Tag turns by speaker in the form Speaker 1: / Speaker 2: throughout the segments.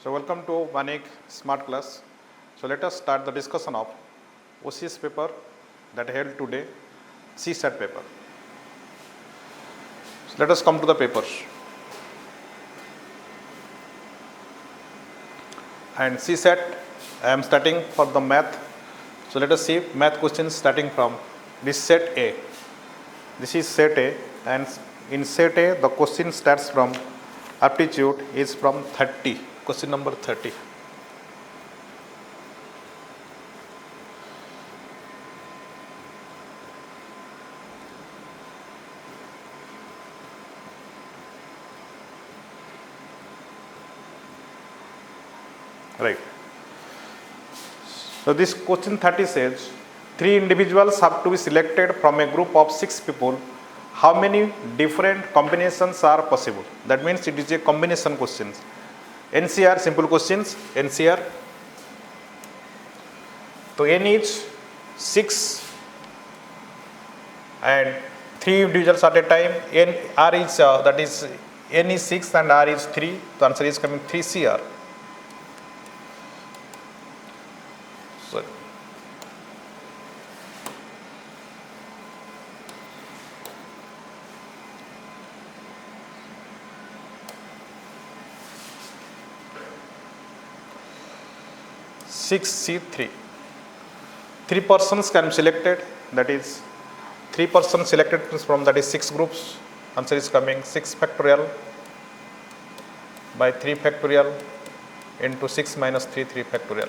Speaker 1: So welcome to Vanik Smart Class. So let us start the discussion of OCS paper that held today, CSAT paper. So let us come to the papers. And CSAT, I am starting for the math. So let us see math questions starting from this set A. This is set A, and in set A the question starts from aptitude is from 30. Question number 30. Right. So this question 30 says, 3 individuals have to be selected from a group of 6 people. How many different combinations are possible? That means it is a combination question. NCR, simple questions, NCR. So N is 6 and 3 individuals at a time. N, R is, that is, N is 6 and R is 3. The answer is coming 3CR. Sorry. C3. 3 persons can be selected, that is 3 persons selected from, that is 6 groups. Answer is coming 6 factorial by 3 factorial into 6 minus 3 factorial,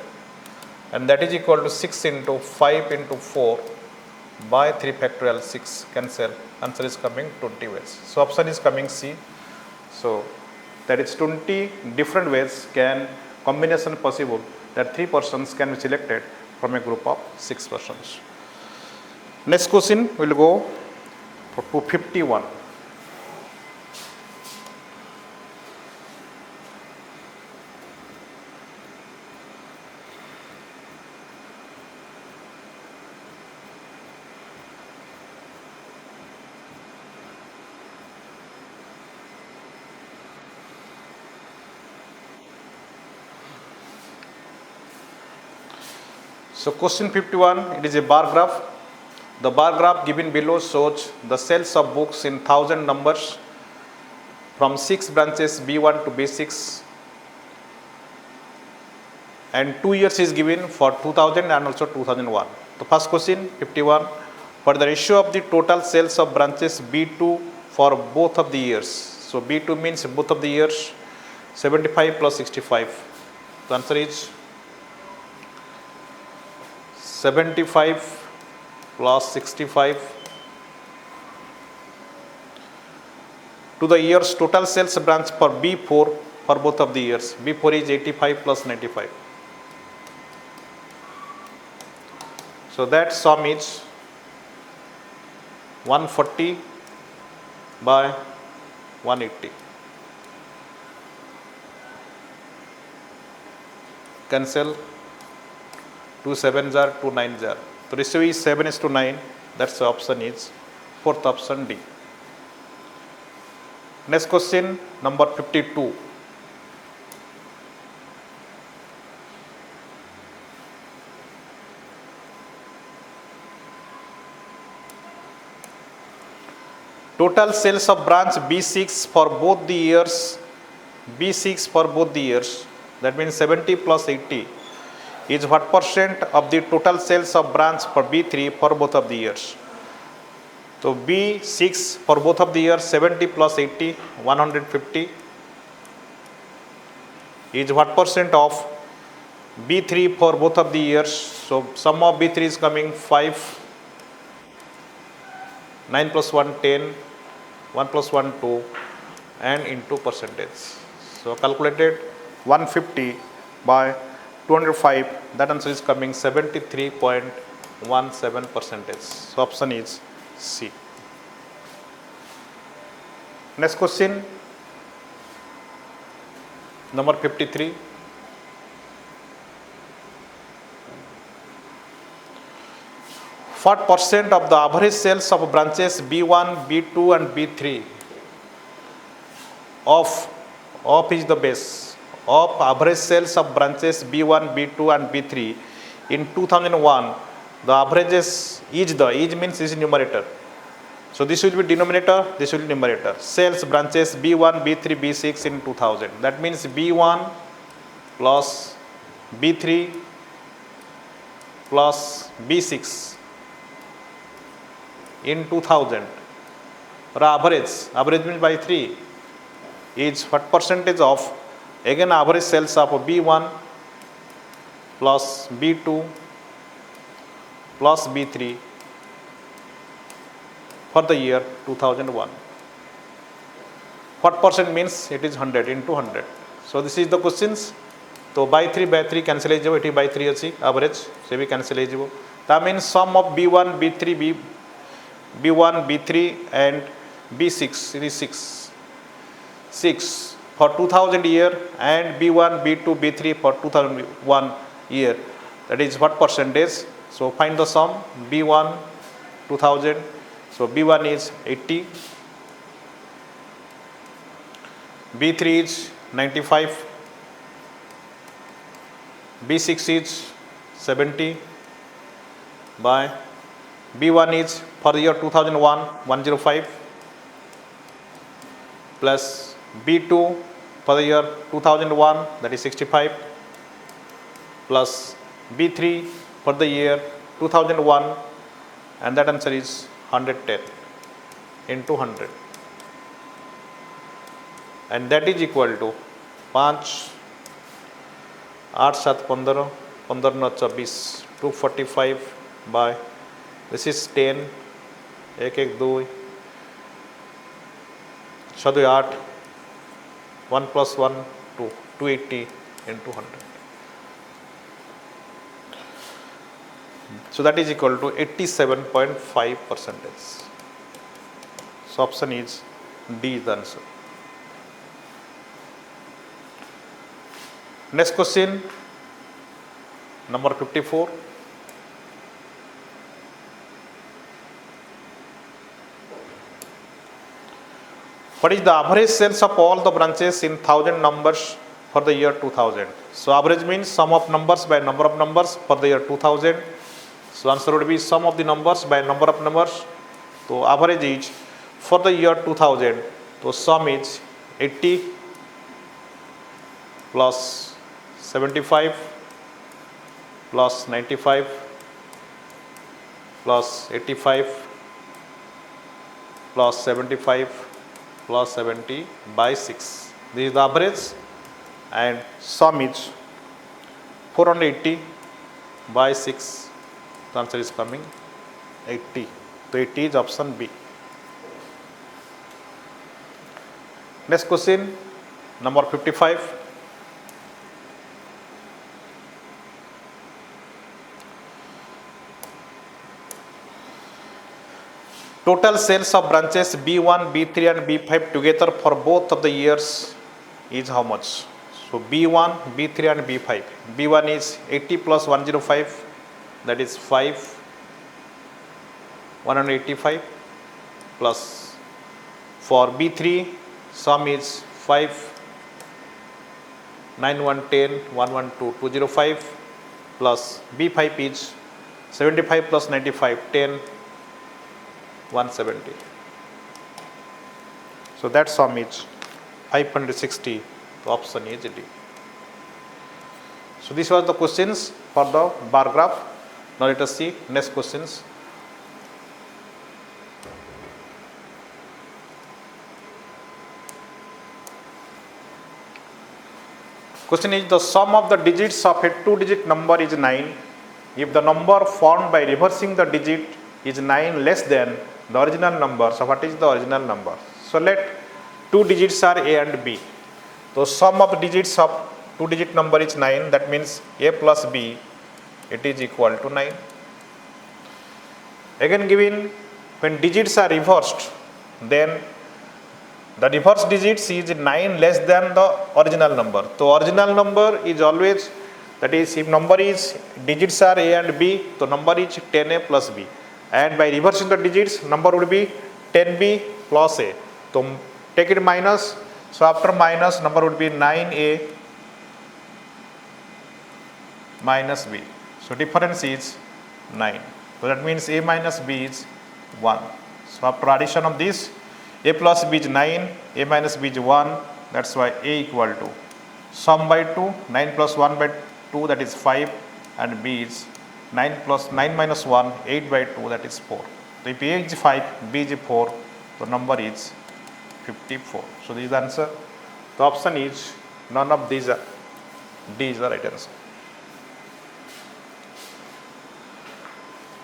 Speaker 1: and that is equal to 6 into 5 into 4 by 3 factorial, 6 cancel. Answer is coming 20 ways. So option is coming C. So that is 20 different ways can combination possible that 3 persons can be selected from a group of 6 persons. Next question will go to 51. So question 51, it is a bar graph. The bar graph given below shows the sales of books in 1000 numbers from 6 branches B1 to B6, and 2 years is given for 2000 and also 2001. The first question 51, for the ratio of the total sales of branches B2 for both of the years. So B2 means both of the years, 75 plus 65. The answer is 75 plus 65 to the year's total sales branch for B4 for both of the years. B4 is 85 plus 95. So that sum is 140 by 180. Cancel. 2 7s are 2 9s are. The ratio is 7:9. That's the option is fourth option D. Next question number 52. Total sales of branch B6 for both the years. B6 for both the years. That means 70 plus 80. Is what percent of the total sales of branch for B3 for both of the years. So B6 for both of the years, 70 plus 80, 150 is what percent of B3 for both of the years. So sum of B3 is coming 5, 9 plus 1 10, 1 plus 1 2, and into percentage. So calculated 150 by 205, that answer is coming 73.17%. So option is C. Next question number 53. What percent of the average sales of branches B1, B2 and B3 of is the base, of average sales of branches B1, B2 and B3 in 2001, the averages is means is numerator. So this will be denominator, this will be numerator. Sales branches B1, B3, B6 in 2000. That means B1 plus B3 plus B6 in 2000. Or average means by 3 is what percentage of, again average sales of B1 plus B2 plus B3 for the year 2001. What percent means it is 100 into 100. So this is the questions. So by 3 cancel ejibo, eti by 3 achi average, so we cancel ejibo. That means sum of B1, B3, B1, B3 and B6, it is 6 for 2000 year, and B1, B2, B3 for 2001 year. That is what percentage? So find the sum. B1 2000, so B1 is 80, B3 is 95, B6 is 70 by B1 is for the year 2001 105 plus B2 for the year 2001, that is 65 plus B3 for the year 2001, and that answer is 110 into 100, and that is equal to 5 8 7 15 15 9 24 245 by this is 10 1 1 2 6 2 8 1 plus 1 2 280 into 100. So that is equal to 87.5%. So option is D is the answer. Next question, number 54. What is the average sales of all the branches in 1000 numbers for the year 2000? So average means sum of numbers by number of numbers for the year 2000. So answer would be sum of the numbers by number of numbers. So average is for the year 2000. So sum is 80 plus 75 plus 95 plus 85 plus 75 plus 70 by 6. This is the average, and sum is 480 by 6. The answer is coming 80. So 80 is option B. Next question, number 55. Total sales of branches B1, B3 and B5 together for both of the years is how much? So B1, B3 and B5. B1 is 80 plus 105, that is 5 185 plus for B3 sum is 5 9 1 10 112 205 plus B5 is 75 plus 95 10 170. So that sum is 560. The option is D. So these were the questions for the bar graph. Now let us see next questions. Question is, the sum of the digits of a 2-digit number is 9 if the number formed by reversing the digit is 9 less than the original number. So what is the original number? So let 2 digits are A and B. So sum of the digits of 2-digit number is 9. That means A plus B, it is equal to 9. Again given, when digits are reversed, then the reverse digits is 9 less than the original number. So original number is always, that is, if number is digits are A and B, so number is 10A plus B. And by reversing the digits, number would be 10B plus A. So take it minus. So after minus, number would be 9A minus b. So difference is 9. So that means a minus b is 1. So after addition of this, a plus b is 9, a minus b is 1. That's why a equal to sum by 2, 9 plus 1 by 2, that is 5, and b is 9 plus 9 minus 1, 8 by 2, that is 4. So if a is 5, b is 4, the number is 54. So this is the answer. The option is none of these are, D is the right answer.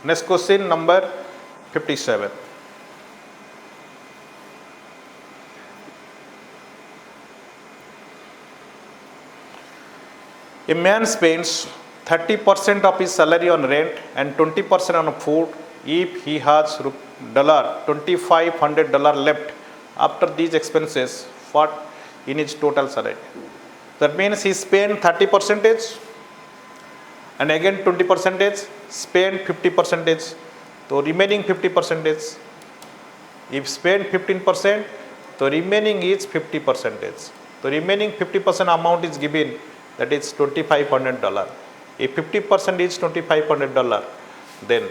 Speaker 1: Next question, number 57. A man spends 30% of his salary on rent and 20% on food if he has $2,500 left after these expenses. What in his total salary? That means he spent 30% and again 20%, spend 50%, so remaining 50%. If spend 15%, the remaining is 50%. The remaining 50% amount is given, that is $2,500. If 50% is $2,500, then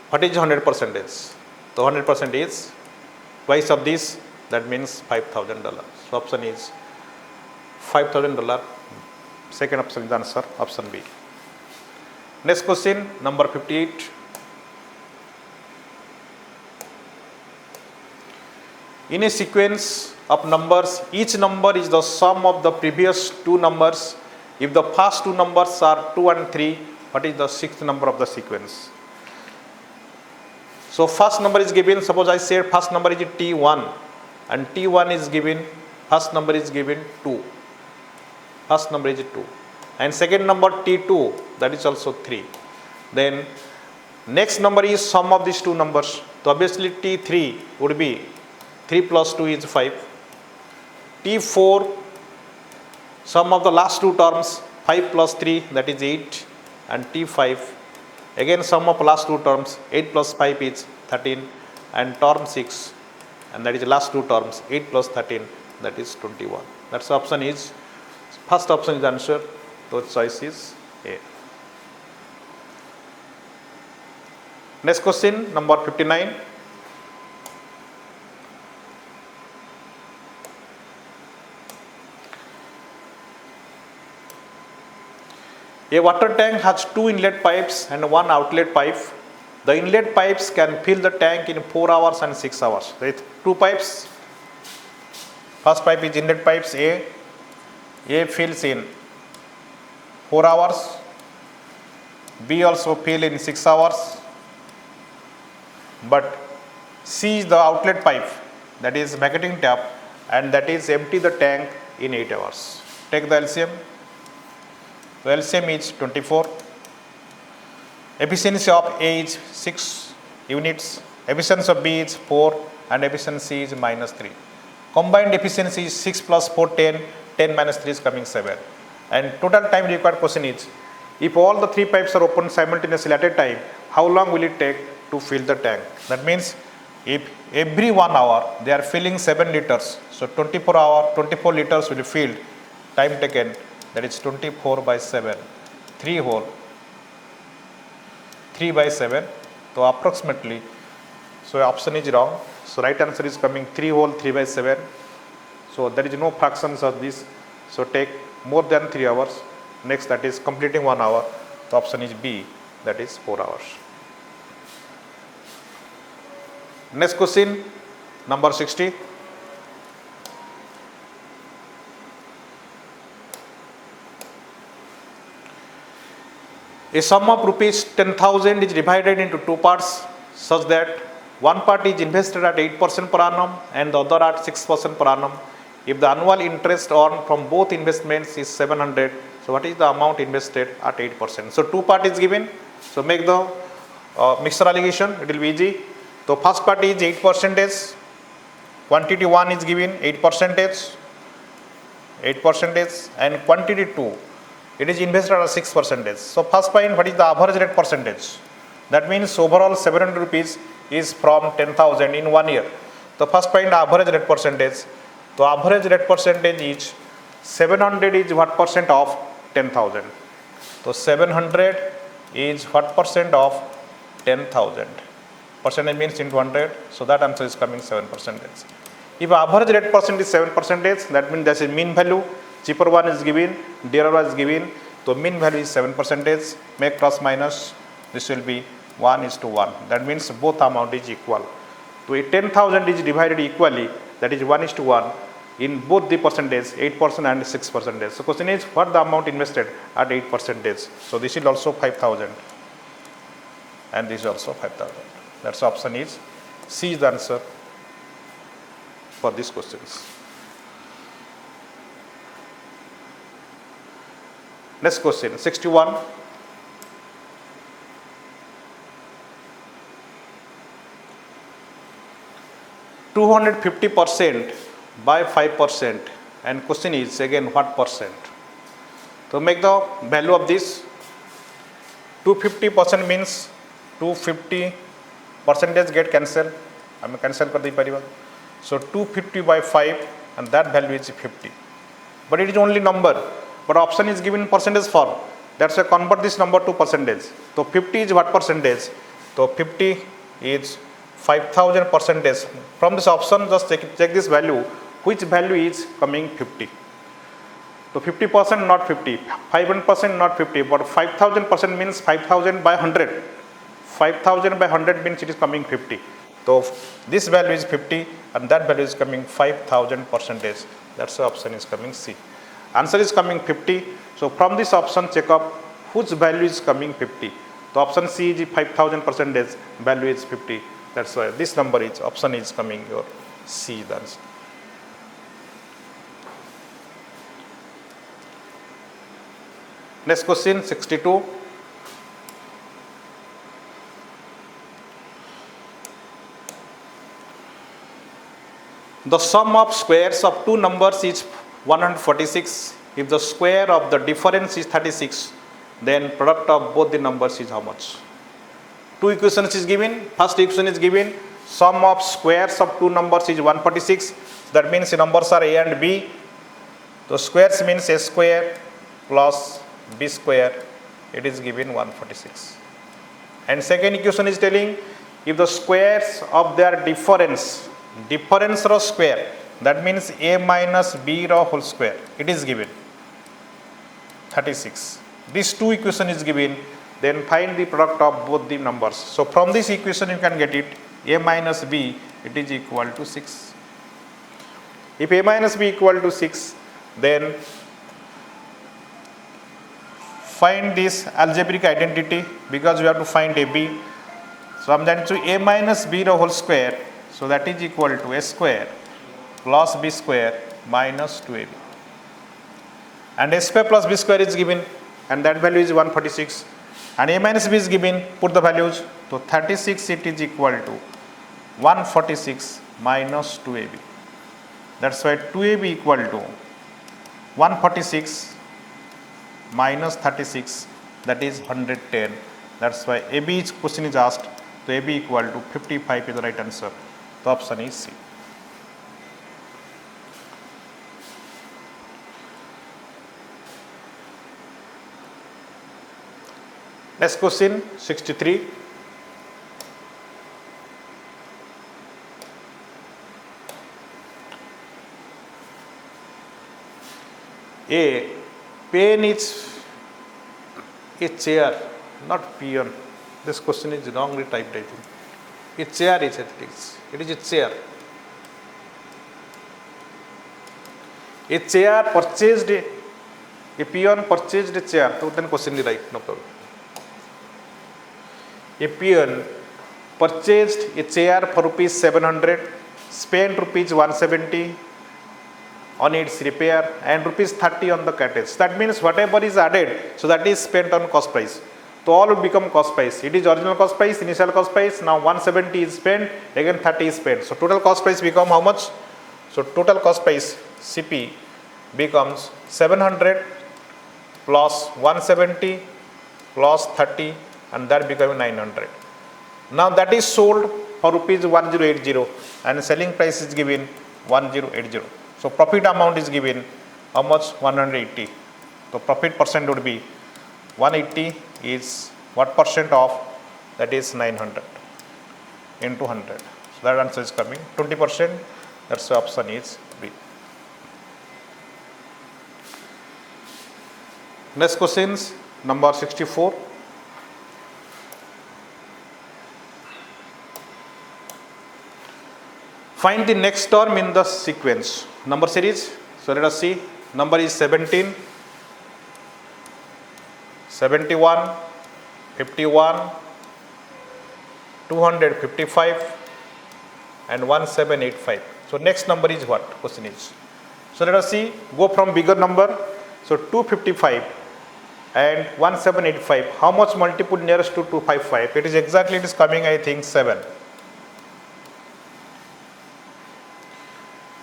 Speaker 1: what is 100%? So 100% is twice of this, that means $5,000. So option is $5,000. Second option is the answer, option B. Next question, number 58. In a sequence of numbers, each number is the sum of the previous two numbers. If the first two numbers are 2 and 3, what is the sixth number of the sequence? So first number is given, suppose I said first number is T1 and T1 is given, first number is given 2. First number is 2. And second number T2, that is also 3. Then next number is sum of these two numbers. So obviously T3 would be 3 plus 2 is 5. T4, sum of the last two terms, 5 plus 3, that is 8. And T5, again sum of last two terms, 8 plus 5 is 13. And term 6, and that is the last two terms, 8 plus 13, that is 21. That's the option is, first option is the answer. Those choice is A. Next question, number 59. A water tank has two inlet pipes and one outlet pipe. The inlet pipes can fill the tank in 4 hours and 6 hours. There are two pipes. First pipe is inlet pipes A. A fills in 4 hours. B also fill in 6 hours. But C is the outlet pipe, that is vacuum tap, and that is empty the tank in 8 hours. Take the LCM. So LCM is 24. Efficiency of A is 6 units. Efficiency of B is 4 and efficiency is minus 3. Combined efficiency is 6 plus 4, 10. 10 minus 3 is coming 7. And total time required question is, if all the three pipes are opened simultaneously at a time, how long will it take to fill the tank? That means if every 1 hour they are filling 7 liters, so 24 liters will be filled, time taken, that is 24 by 7, 3 whole, 3 by 7, so approximately, so option is wrong, so right answer is coming 3 whole, 3 by 7, so there is no fractions of this, so take more than 3 hours, next that is completing 1 hour, the option is B, that is 4 hours. Next question, number 60. A sum of rupees 10,000 is divided into two parts such that one part is invested at 8% per annum and the other at 6% per annum. If the annual interest earned from both investments is 700, so what is the amount invested at 8%? So two part is given. So make the mixture allocation, it will be easy. So first part is 8%, quantity 1 is given 8%, and quantity 2, it is invested at 6%. So first find what is the average rate percentage. That means overall 700 rupees, is from 10,000 in 1 year. So first find average rate percentage. So average rate percentage is 700 is what percent of 10,000. So 700 is what percent of 10,000. Percentage means into 100. So that answer is coming 7%. If average rate percent is 7%, that means there is mean value. Cheaper one is given, dearer one is given. So mean value is 7%. Make plus minus. This will be 1:1. That means both amount is equal. So 10,000 is divided equally. That is 1:1 in both the percentage, 8% and 6%. So question is what the amount invested at 8%. So this is also 5,000 and this is also 5,000. That's option is C is the answer for these questions. Next question, 61. $250% by 5%, and question is again what percent. So make the value of this. 250% means 250 percentage get cancel. I mean cancel kar dei pariba. So 250 by 5 and that value is 50. But it is only number. But option is given percentage form. That's why convert this number to percentage. So 50 is what percentage? So 50 is 5,000 percentage. From this option just check this value. Which value is coming 50? So 50% not 50, 500% not 50, but 5,000% means 5,000 by 100. 5,000 by 100 means it is coming 50. So this value is 50 and that value is coming 5,000 percentage. That's the option is coming C. Answer is coming 50. So from this option check up whose value is coming 50. The option C is 5,000 percentage, value is 50. That's why this number is option is coming your C the answer. Next question 62. The sum of squares of two numbers is 146. If the square of the difference is 36, then product of both the numbers is how much? Two equations is given. First equation is given. Sum of squares of two numbers is 146. That means the numbers are A and B. The squares means A square plus B square. It is given 146. And second equation is telling if the squares of their difference ro square, that means A minus B ro whole square, it is given 36. These two equation is given, then find the product of both the numbers. So from this equation you can get it, A minus B, it is equal to 6. If A minus B equal to 6, then find this algebraic identity because we have to find AB. So I am going to A minus B ro whole square. So that is equal to A square plus B square minus 2AB. And A square plus B square is given and that value is 146. And A minus B is given, put the values. So 36 it is equal to 146 minus 2AB. That's why 2AB equal to 146 minus 36, that is 110. That's why AB question is asked. So AB equal to 55 is the right answer. The option is C. Next question 63. A pen is a chair, not peon. This question is wrongly typed, I think. A chair is athletics. It is a chair. A chair purchased a peon purchased a chair. So then question is right, no problem. A peon purchased a chair for rupees 700, spent rupees 170 on its repair and rupees 30 on the cartage. That means whatever is added, so that is spent on cost price. So all will become cost price. It is original cost price, initial cost price. Now 170 is spent, again 30 is spent. So total cost price become how much? So total cost price CP becomes 700 plus 170 plus 30 and that becomes 900. Now that is sold for rupees 1080 and selling price is given 1080. So profit amount is given how much? 180. So profit percent would be 180 is what percent of? That is 900 into 100. So that answer is coming 20%. That's the option is B. Next questions, number 64. Find the next term in the sequence. Number series. So let us see. Number is 17, 71, 51, 255 and 1785. So next number is what? Question is. So let us see. Go from bigger number. So 255 and 1785. How much multiple nearest to 255? It is coming, I think, 7.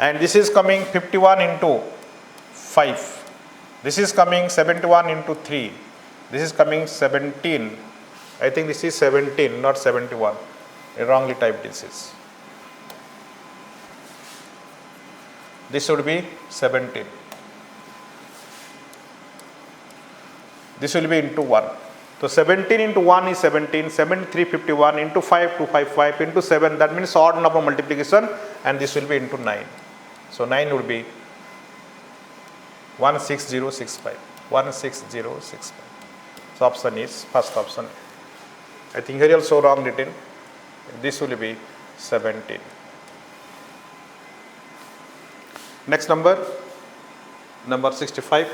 Speaker 1: And this is coming 51 into 5. This is coming 71 into 3. This is coming 17. I think this is 17, not 71. I wrongly typed this is. This should be 17. This will be into 1. So 17 into 1 is 17, 7 351 into 5 255 into 7, that means odd number multiplication, and this will be into 9. So 9 would be 16065. 16065. So option is first option. I think here also wrong written. This will be 17. Next number 65.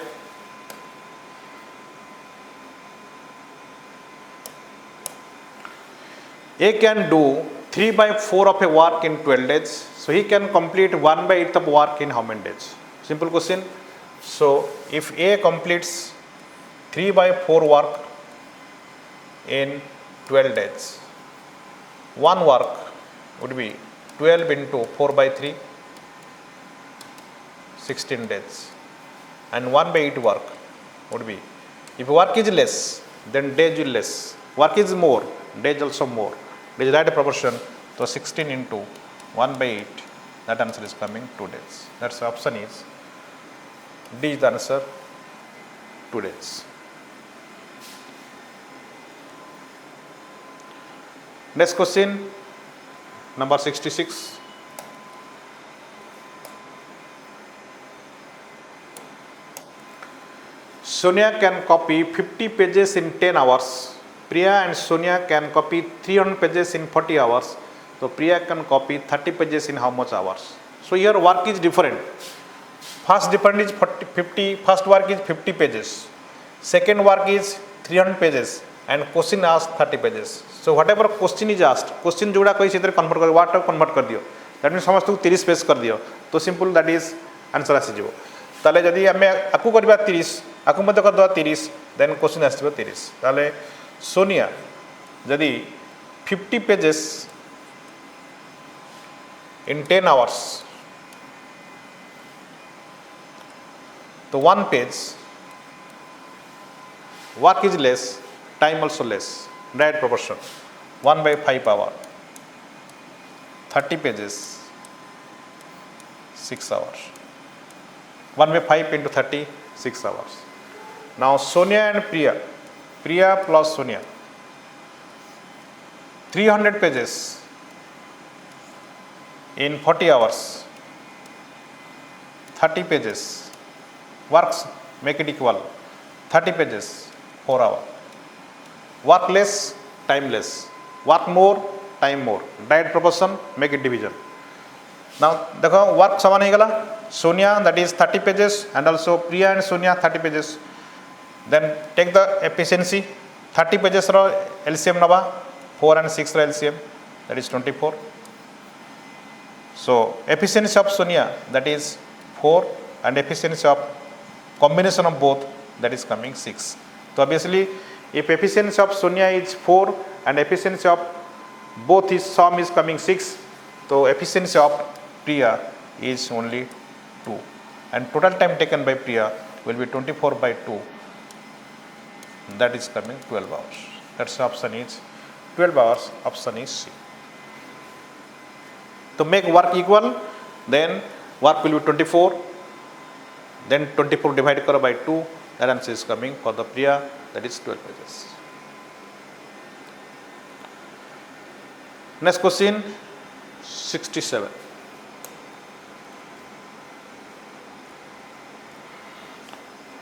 Speaker 1: A can do 3 by 4 of a work in 12 days. So he can complete 1 by 8 of work in how many days? Simple question. So if A completes 3 by 4 work in 12 days, one work would be 12 into 4 by 3, 16 days. And 1 by 8 work would be, if work is less, then days will less. Work is more, days also more. It is right proportion. So 16 into 1 by 8, that answer is coming 2 days. That's the option is D is the answer, 2 days. Next question, number 66. Sonia can copy 50 pages in 10 hours. Priya and Sonia can copy 300 pages in 40 hours. So Priya can copy 30 pages in how much hours? So here work is different. First different is 50. First work is 50 pages. Second work is 300 pages. And question asked 30 pages. So whatever question is asked, question जोड़ा कोई इसी तरह convert कर, what convert कर दियो. That means समस्त को 30 page कर दियो. तो simple that is answer आसी जिवो. ताले जदि हमें आकु करबा 30, आकु मध्य कर दो 30, then question आसी 30. ताले Sonia जदि 50 pages in 10 hours, तो one page work is less, time also less, right proportion. 1 by 5 hour, 30 pages, 6 hours. 1 by 5 into 30, 6 hours. Now Sonia and Priya plus Sonia, 300 pages in 40 hours, 30 pages, works make it equal, 30 pages, 4 hours. Work less, time less. Work more, time more. Right proportion, make it division. Now, देखो work समान है गला. Sonia that is 30 pages and also Priya and Sonia 30 pages. Then take the efficiency. 30 pages ro LCM नवा, 4 and 6 ro LCM, that is 24. So efficiency of Sonia that is 4 and efficiency of combination of both that is coming 6. So obviously if efficiency of Sonia is 4 and efficiency of both his sum is coming 6, so efficiency of Priya is only 2. And total time taken by Priya will be 24 by 2. That is coming 12 hours. That's the option is 12 hours. Option is C. To make work equal, then work will be 24, then 24 divided by 2, that answer is coming for the Priya, that is 12 pages. Next question, 67.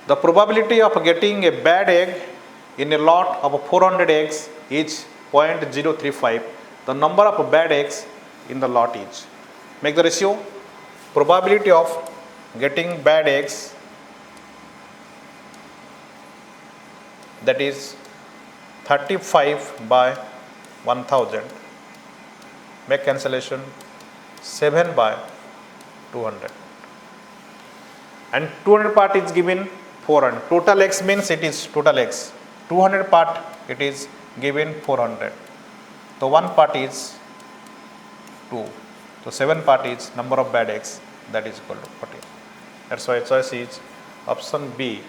Speaker 1: The probability of getting a bad egg in a lot of 400 eggs is 0.035. The number of bad eggs in the lot is. Make the ratio. Probability of getting bad eggs, that is 35 by 1000. Make cancellation. 7 by 200. And 200 part is given 400. Total x means it is total x. 200 part it is given 400. So 1 part is 2. So 7 part is number of bad eggs, that is equal to 40. That's why choice is option B.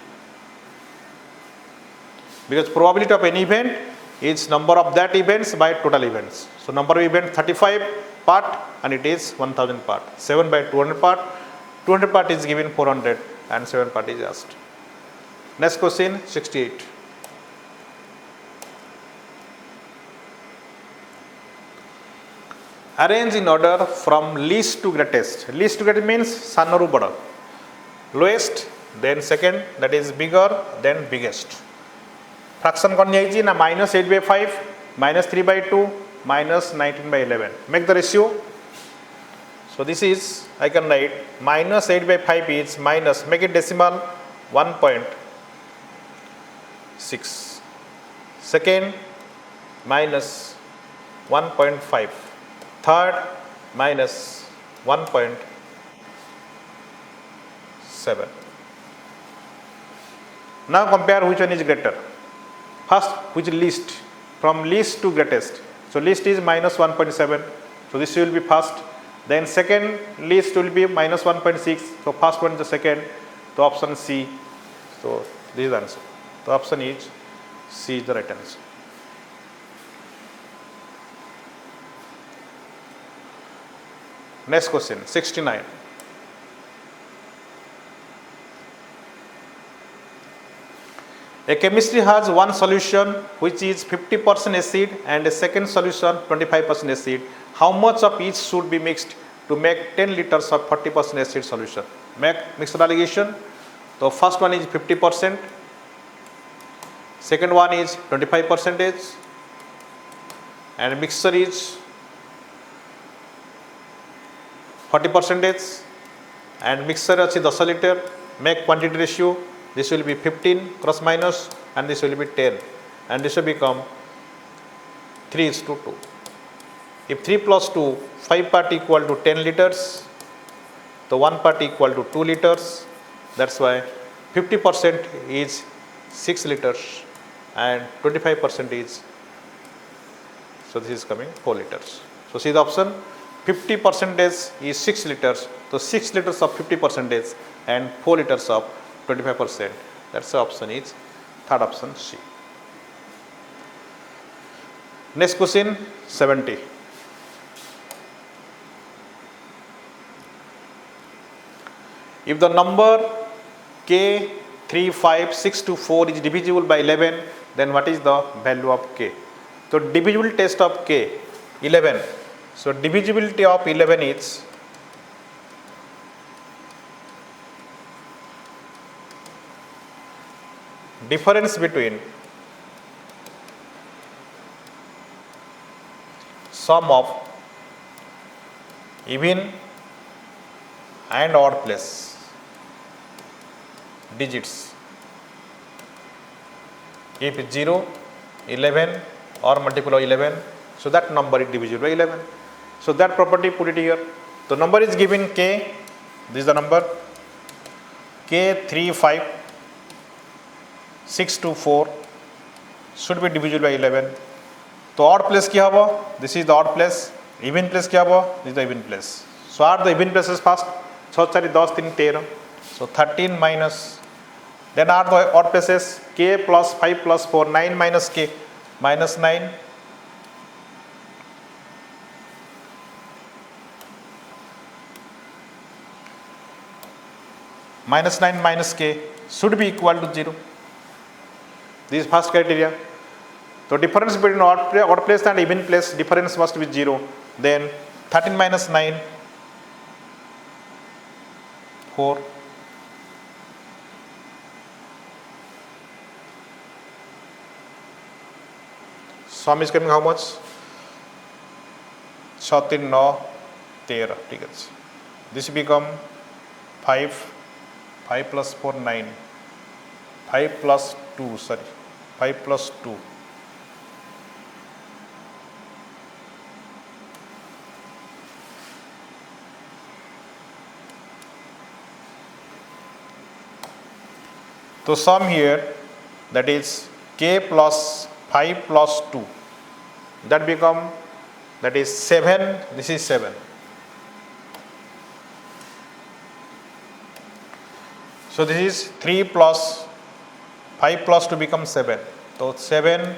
Speaker 1: Because probability of any event is number of that events by total events. So number of events 35 part and it is 1000 part. 7 by 200 part. 200 part is given 400 and 7 part is asked. Next question, 68. Arrange in order from least to greatest. Least to greatest means sanaru bada. Lowest, then second, that is bigger, then biggest. Fraction kon jaiji na minus 8 by 5, minus 3 by 2, minus 19 by 11. Make the ratio. So this is, I can write minus 8 by 5 is minus, make it decimal, 1.6. Second, minus 1.5. Third, minus 1.7. Now compare which one is greater. First, which is least, from least to greatest. So least is minus 1.7. So this will be first. Then second least will be minus 1.6. So first one is the second. So option C. So this is the answer. The option is C is the right answer. Next question, 69. A chemistry has one solution which is 50% acid and a second solution 25% acid. How much of each should be mixed to make 10 liters of 40% acid solution? Make mixture allegation. So first one is 50%, second one is 25%, and mixture is 40%, and mixture achi 10 liter. Make quantity ratio. This will be 15 cross minus and this will be 10, and this will become 3:2. If 3 plus 2, 5 part equal to 10 liters, so 1 part equal to 2 liters. That's why 50% is 6 liters and 25% is, so this is coming 4 liters. So see the option, 50% is 6 liters. So 6 liters of 50% and 4 liters of 25%. That's the option is third option C. Next question, 70. If the number k 35624 is divisible by 11, then what is the value of k? So divisible test of k, 11. So divisibility of 11 is difference between sum of even and odd place digits. If 0, 11 or multiple of 11, so that number is divisible by 11. So that property put it here. The number is given k, this is the number k 35624 should be divisible by 11. So odd place क्या होगा? This is the odd place. Even place क्या होगा? This is the even place. So add the even places first. 6 4 10 3 13. So 13 minus. Then add the odd places. K plus 5 plus 4, 9 minus k, minus 9. minus 9 minus k should be equal to 0. This is first criteria. So difference between odd place and even place, difference must be 0. Then 13 minus 9, 4. Sum is coming how much? 6 3 9 13. ठीक है. This become 5 plus 4 9. 5 plus 2, sorry. 5 plus 2. So sum here, that is k plus 5 plus 2, that become, that is 7, this is 7. So this is 3 plus 5 plus 2 becomes 7. So 7,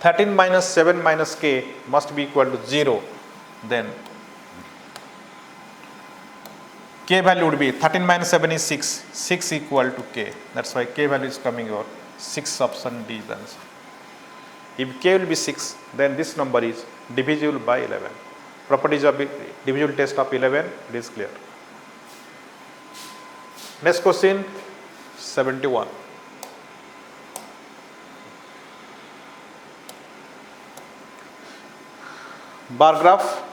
Speaker 1: 13 minus 7 minus k must be equal to 0. Then k value would be 13 minus 7 is 6, 6 equal to k. That's why k value is coming out. 6 option D is the answer. If k will be 6, then this number is divisible by 11. Properties of divisible test of 11, it is clear. Next question, 71. Bar graph.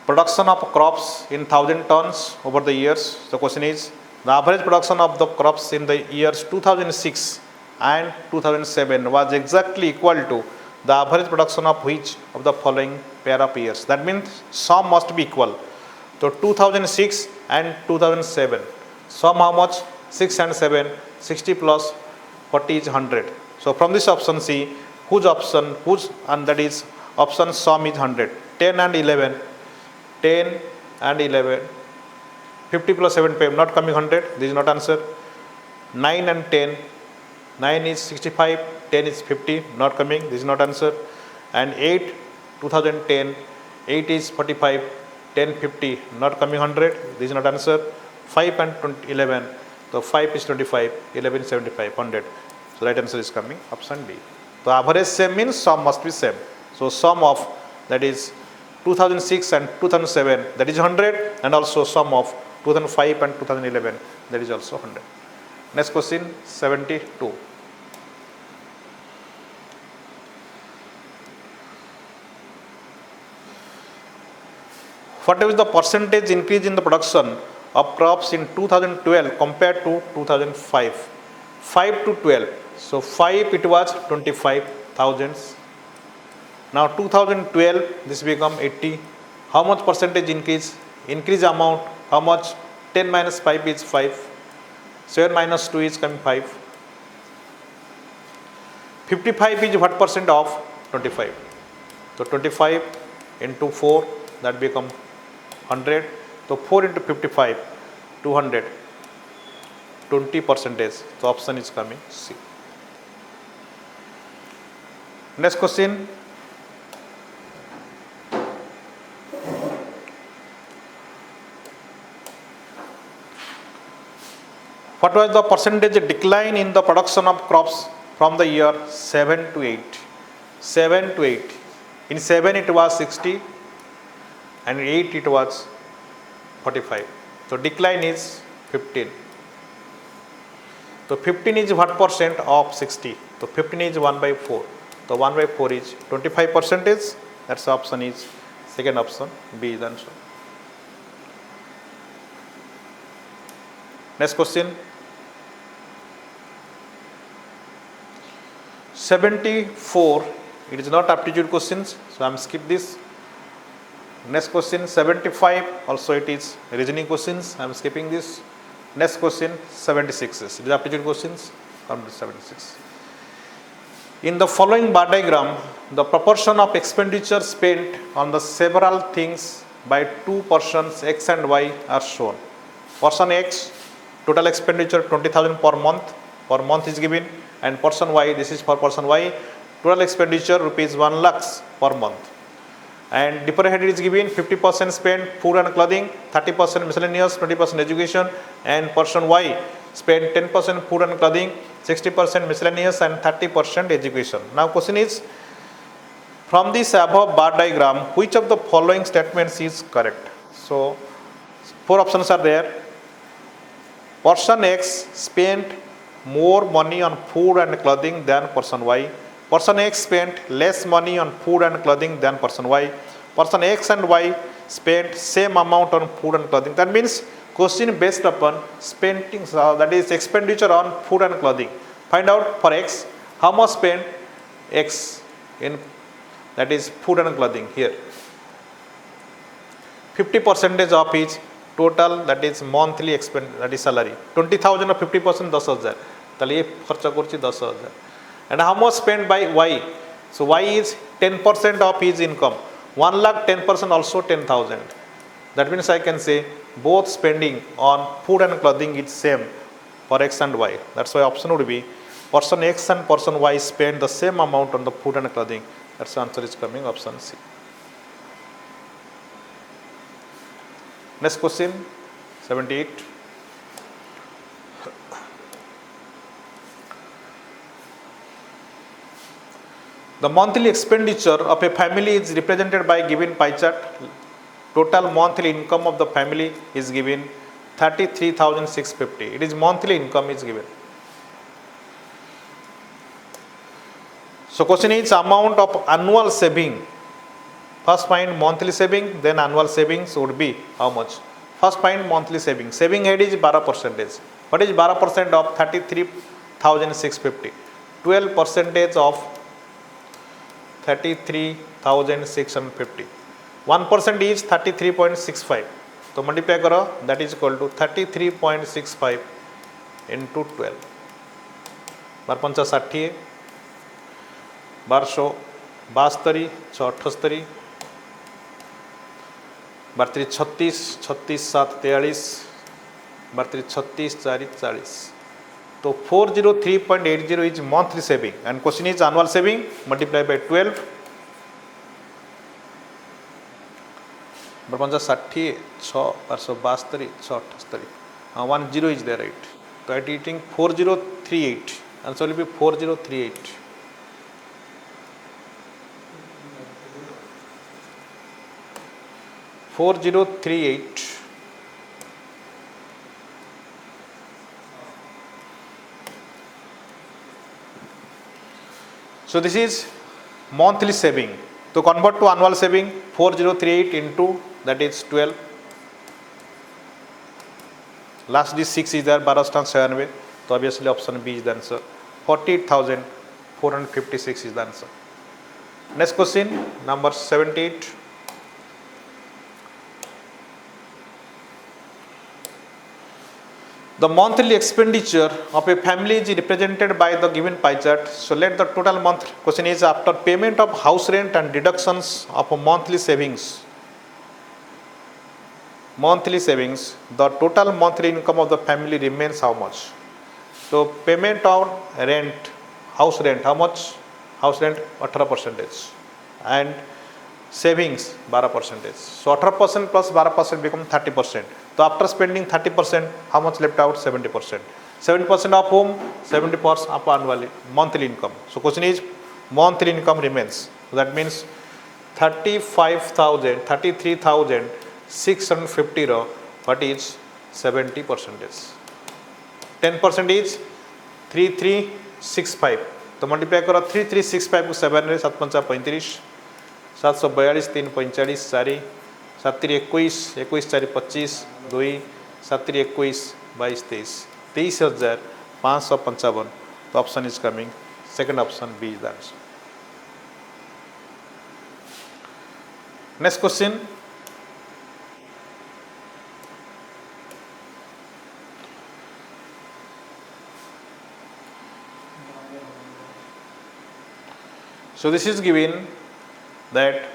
Speaker 1: Production of crops in 1000 tons over the years. The question is, the average production of the crops in the years 2006 and 2007 was exactly equal to the average production of which of the following pair of years? That means sum must be equal. So 2006 and 2007. Sum how much? 6 and 7. 60 plus 40 is 100. So from this option C, and that is option sum is 100. 10 and 11. 10 and 11. 50 plus 7, not coming 100. This is not answer. 9 and 10. 9 is 65. 10 is 50. Not coming. This is not answer. And 8, 2010. 8 is 45. 10, 50. Not coming 100. This is not answer. 5 and 11. So 5 is 25. 11 is 75. 100. So right answer is coming option D. So average same means sum must be same. So sum of, that is 2006 and 2007, that is 100, and also sum of 2005 and 2011, that is also 100. Next question, 72. What is the percentage increase in the production of crops in 2012 compared to 2005? 5 to 12. So 5 it was 25,000. Now 2012, this become 80. How much percentage increase? Increase amount, how much? 10 minus 5 is 5. 7 minus 2 is coming 5. 55 is what percent of 25? So 25 into 4, that become 100. So 4 into 55, 200. 20%. So option is coming C. Next question. What was the percentage decline in the production of crops from the year 7 to 8? 7 to 8. In 7 it was 60 and 8 it was 45. So decline is 15. So 15 is what percent of 60? So 15 is 1 by 4. So 1 by 4 is 25%. That's the option is second option, B is the answer. Next question. 74, it is not aptitude questions, so I am skip this. Next question, 75, also it is reasoning questions, I am skipping this. Next question, 76, it is aptitude questions, come to 76. In the following bar diagram, the proportion of expenditure spent on the several things by two persons X and Y are shown. Person X, total expenditure 20,000 per month is given, and person Y, this is for person Y, total expenditure rupees 1 lakhs per month. And different head is given 50% spent food and clothing, 30% miscellaneous, 20% education, and person Y spent 10% food and clothing, 60% miscellaneous, and 30% education. Now question is, from this above bar diagram, which of the following statements is correct? So 4 options are there. Person X spent more money on food and clothing than person Y. Person X spent less money on food and clothing than person Y. Person X and Y spent same amount on food and clothing. That means question based upon spending, that is expenditure on food and clothing. Find out for X how much spent X in, that is food and clothing here. 50% of his total, that is monthly expense, that is salary. 20,000 or 50% 10,000. তাহলে এই খরচ করছি 10,000. And how much spent by Y? So Y is 10% of his income. 1 lakh 10% also 10,000. That means I can say both spending on food and clothing is same for X and Y. That's why option would be person X and person Y spend the same amount on the food and clothing. That's the answer is coming option C. Next question 78. The monthly expenditure of a family is represented by given pie chart. Total monthly income of the family is given 33,650. It is monthly income is given. So question is amount of annual saving. First find monthly saving, then annual savings would be how much? First find monthly saving. Saving head is 12%. What is 12% of 33,650? 12% of 33,650. 1% is 33.65. So multiply karo, that is equal to 33.65 into 12. 12 60, 12 72, 6 38, 36, 36 7 43, 36 4 40. So 403.80 is monthly saving, and question is annual saving. Multiply by 12. 60, 6 72, 6 1 0 is there, right? So I am eating 4038. Answer will be 4038. So this is monthly saving. To convert to annual saving, 4038 into, that is 12. Last is 6 is there, 1297. So obviously option B is the answer. 48,456 is the answer. Next question, number 78. The monthly expenditure of a family is represented by the given pie chart. So let the total month, question is after payment of house rent and deductions of a monthly savings, the total monthly income of the family remains how much? So payment on rent, house rent, how much? House rent 18%, and savings 12%. So 18% plus 12% become 30%. So after spending 30%, how much left out? 70%. 70% of whom? 70% of annually monthly income. So question is monthly income remains. So that means 33,650 what is 70%. 10% is 3365. तो multiply करो 3365 को 7 रे 7 पंचा 35, 742 3 45 4 7 21 21 4 25 2 7 21 22 23 23,555. The option is coming. Second option B is the answer. Next question. So this is given that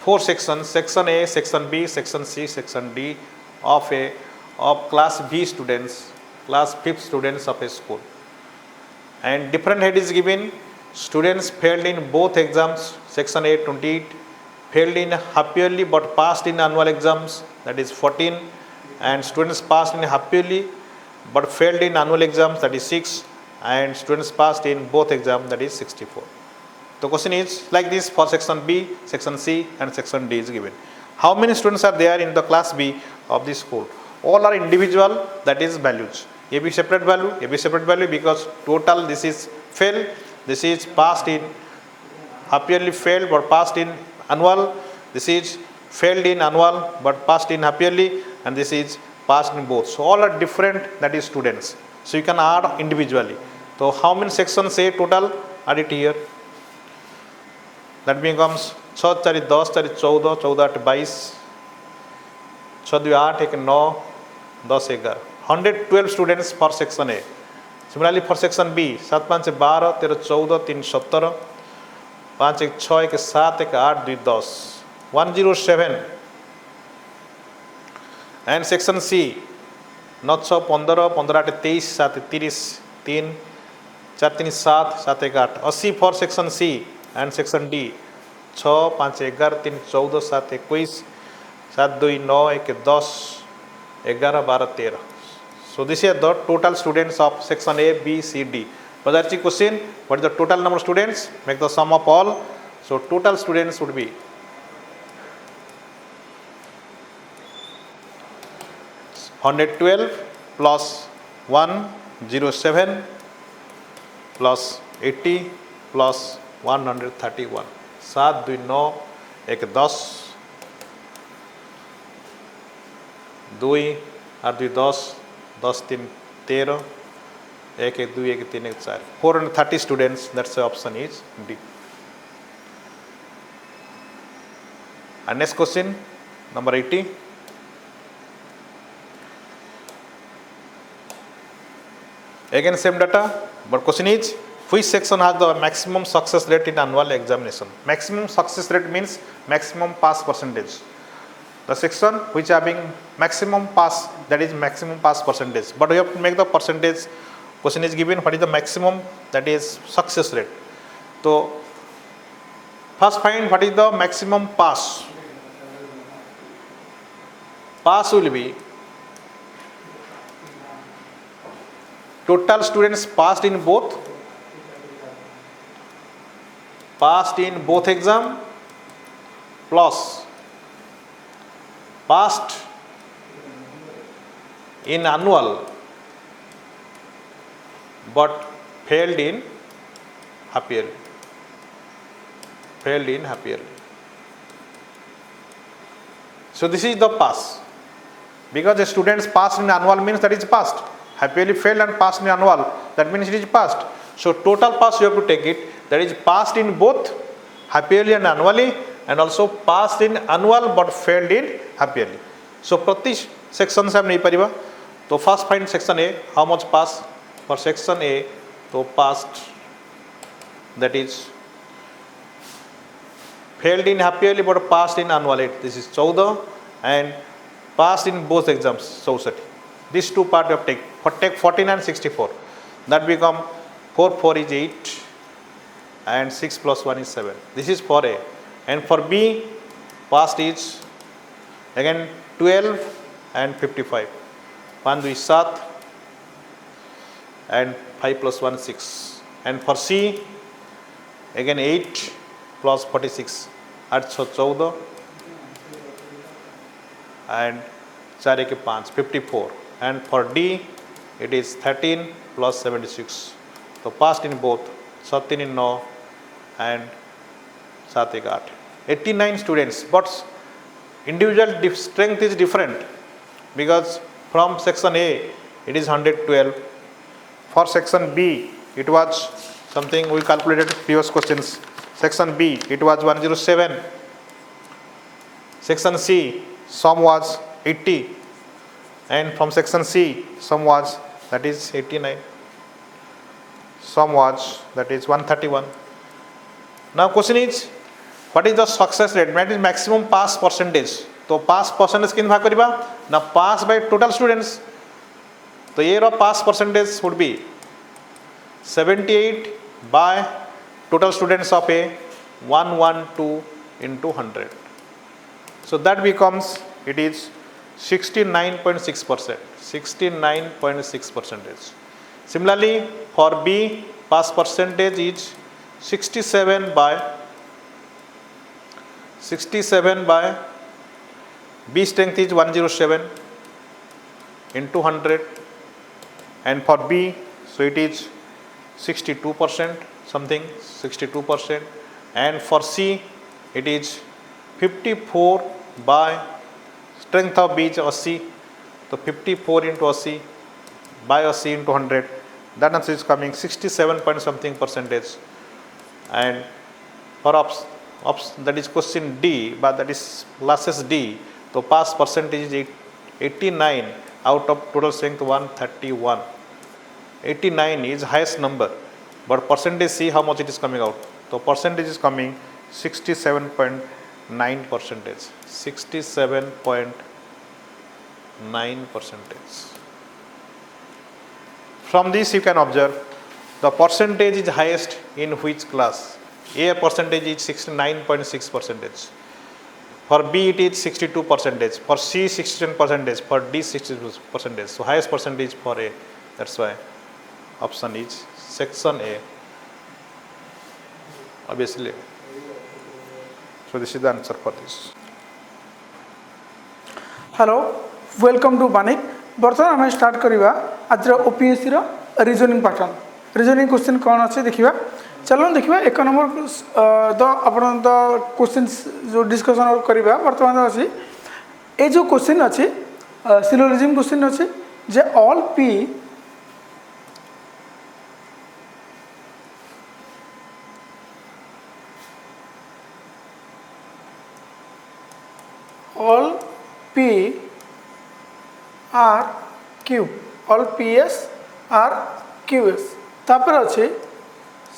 Speaker 1: 4 sections, section A, section B, section C, section D of class B students, class 5th students of a school, and different head is given Students failed in both exams, section A 28, failed in half yearly but passed in annual exams, that is 14, and students passed in half yearly but failed in annual exams, that is 6, and students passed in both exams, that is 64. The question is like this for section B, section C and section D is given. How many students are there in the class B of this school? All are individual, that is values. A B separate value, A B separate value, because total this is fail, this is passed in half yearly failed but passed in annual, this is failed in annual but passed in half yearly, and this is passed in both. So all are different, that is students. So you can add individually. So how many sections say total? Add it here. That becomes 6 4 10 4 14, 14 8 22, 6 2 8 1 9, 10 11. 112 students for section A. Similarly for section B, 7 5 12, 13 14, 3 17, 5 1 6 1 7 1 8 2 10, 107. And section C, 9 6 15, 15 8 23, 7 30, 3 4 3 7, 7 1 8. 80 for section C and section D, 6 5 11, 3 14, 7 21, 7 2 9 1 10, 11 12 13. So this is the total students of section A, B, C, D. Whether question, what is the total number of students? Make the sum of all. So total students would be 112 plus 107 plus 80 plus 131. 7 2 9 1 10, 2 8 2 10, 10 3 13, 1 1 2 1 3 1 4. 430 students, that's the option is D. And next question, number 80. Again same data, but question is, which section has the maximum success rate in annual examination? Maximum success rate means maximum pass percentage. The section which having maximum pass, that is maximum pass percentage. But we have to make the percentage. Question is given, what is the maximum, that is success rate. So first find what is the maximum pass. Pass will be total students passed in both exam plus passed in annual but failed in half yearly. So this is the pass, because the students passed in annual means that is passed. Half yearly failed and passed in annual, that means it is passed. So total pass you have to take it, that is passed in both half yearly and annually, and also passed in annual but failed in half yearly. So prati section se hum nahi pariba. So first find section A, how much pass. For section A, so passed, that is failed in half yearly but passed in annual, this is 14, and passed in both exams, 64. These two part you have take 14 and 64. That become 4 4 is 8 and 6 plus 1 is 7. This is for A. And for B, passed is again 12 and 55. 1 is 7 and 5 plus 1 is 6. And for C, again 8 plus 46, that's 14 and 4 1 5, 54. And for D, it is 13 plus 76. So passed in both 17 in 9 and 7 8. 89 students, but individual strength is different, because from section A it is 112. For section B it was something we calculated previous questions. Section B it was 107. Section C sum was 80, and from section C sum was, that is 89. Sum was, that is 131. Now question is, what is the success rate? That is maximum pass percentage. So pass percentage किन भाग करिबा ना pass by total students. तो ये रो pass percentage would be 78 by total students of a 112 into 100. So that becomes, it is 69.6%. 69.6%. Similarly, for B, pass percentage is 67 by B strength is 107 into 100, and for B, so it is 62% something, 62%, and for C it is 54 by strength of B is 80, so 54 into 80 by 80 into 100, that answer is coming 67 point something percentage. And for that is question D, but that is classes D, so pass percentage is 89 out of total strength 131. 89 is highest number, but percentage C how much it is coming out. So percentage is coming 67.9%. 67.9%. From this you can observe the percentage is highest in which class. A percentage is 69.6%. For B it is 62%. For C 16%. For D 60%. So highest percentage for A. That's why option is section A. Obviously. So this is the answer for this.
Speaker 2: Hello, welcome to Vanik. बर्तमान आम start करवा आज OPSC reasoning pattern reasoning question कौन अच्छे देखा चलो देखा एक number the upon the question जो डिस्कसन करवा बर्तमान अच्छी ये जो क्वेश्चन अच्छी सिलोजिज्म क्वेश्चन अच्छी जे all P R Q all PS R QS तापर अच्छे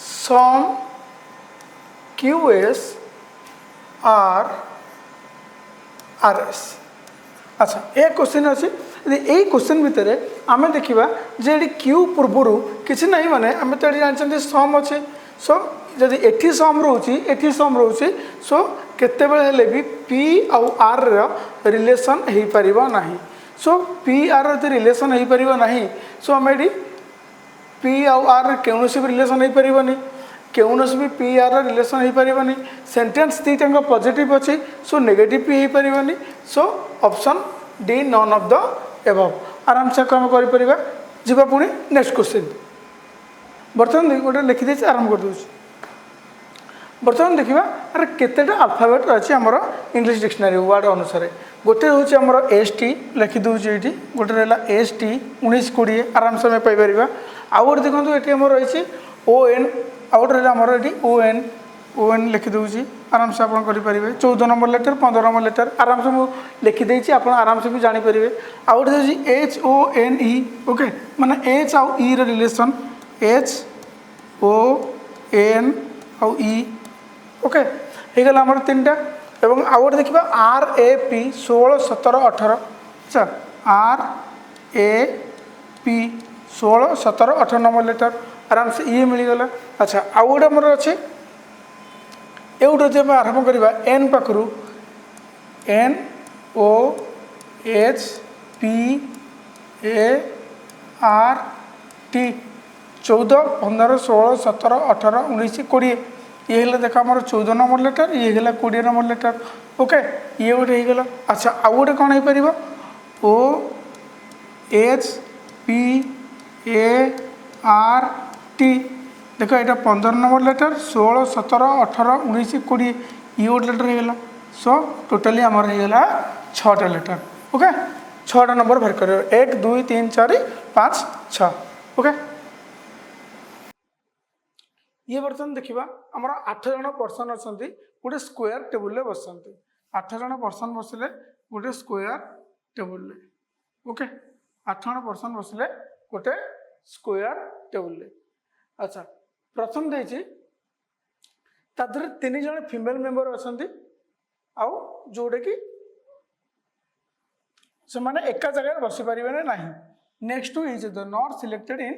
Speaker 2: सम QS R RS अच्छा ये क्वेश्चन अच्छे यही क्वेश्चन भितर आम देखा जे Q पूर्वर किसी नहीं माने आम तो जानते सम अच्छे सो जदि एठी सम रोचे सो केते बेले भी P आउ R रिलेशन हो पारिबा नाही सो P R रिलेशन हो पारिबा नाही सो आम एडी P आउ R कौनसी भी रिलेशन हो पारिबनी कौनसी भी P R रिलेशन हो पारिबनी सेंटेंस दीटा पॉजिटिव अच्छी सो नेगेटिव भी हो पारिबनी so option D none of the above आराम से आम कर जीवा पुणी नेक्स्ट क्वेश्चन बर्तमान गोटे लिखिदे आरंभ कर दूँ बर्तमान देखा अरे केतेटा अल्फाबेट अच्छी आमर इंग्लिश डिक्शनरी वर्ड अनुसार गोटे हूँ आमर ST लिखिदे ये गोटे रहा ST 19-20 आराम से पाइपर आउ गोटे देखो ये आम रही ON आउ गोटे रहा आमर ये ON लिखिदे आराम से आप करेंगे 14 नंबर लेटर 15 नंबर लेटर आराम से मुझे लिखिदे आप आराम से भी जानीपर आउ गोटे HONE ओके माने H आउ E रिलेशन HON आउ E ओके हो गला आमर 3टा एवं आउ गोटे देखा RAP 16 17 18 अच्छा RAP 16 17 18 नंबर लेटर आराम से ये मिलगला अच्छा आउ गोटे आमर अच्छे ये आरम्भ करवा N पाखु NOHPART 14 15 16 17 18 19 20 ये देखा आम 14 नंबर लेटर ये 20 नंबर लेटर ओके ये गोटे होगा अच्छा आउ गोटे कौन हो पार OHPART देख यहाँ 15 नंबर लेटर 16 17 18 19 20 ये गोटे लेटर होगा सो टोटाली आमर होगा 6टा लेटर ओके 6टा नंबर बाहर कर 1 2 3 4 5 6 ओके ये बर्तमान देखा आमर 8 जन पर्सन अच्छा गोटे स्क्वायर टेबुल बसते 8 जन पर्सन बसले गोटे स्क्वायर टेबुल ओके 8 जन पर्सन बसले गोटे स्क्वायर टेबुल अच्छा प्रथम देती 3 जन फीमेल मेंबर अच्छा आउ जोटा कि से माने एका जगह बसी पारे ना next to each other not selected in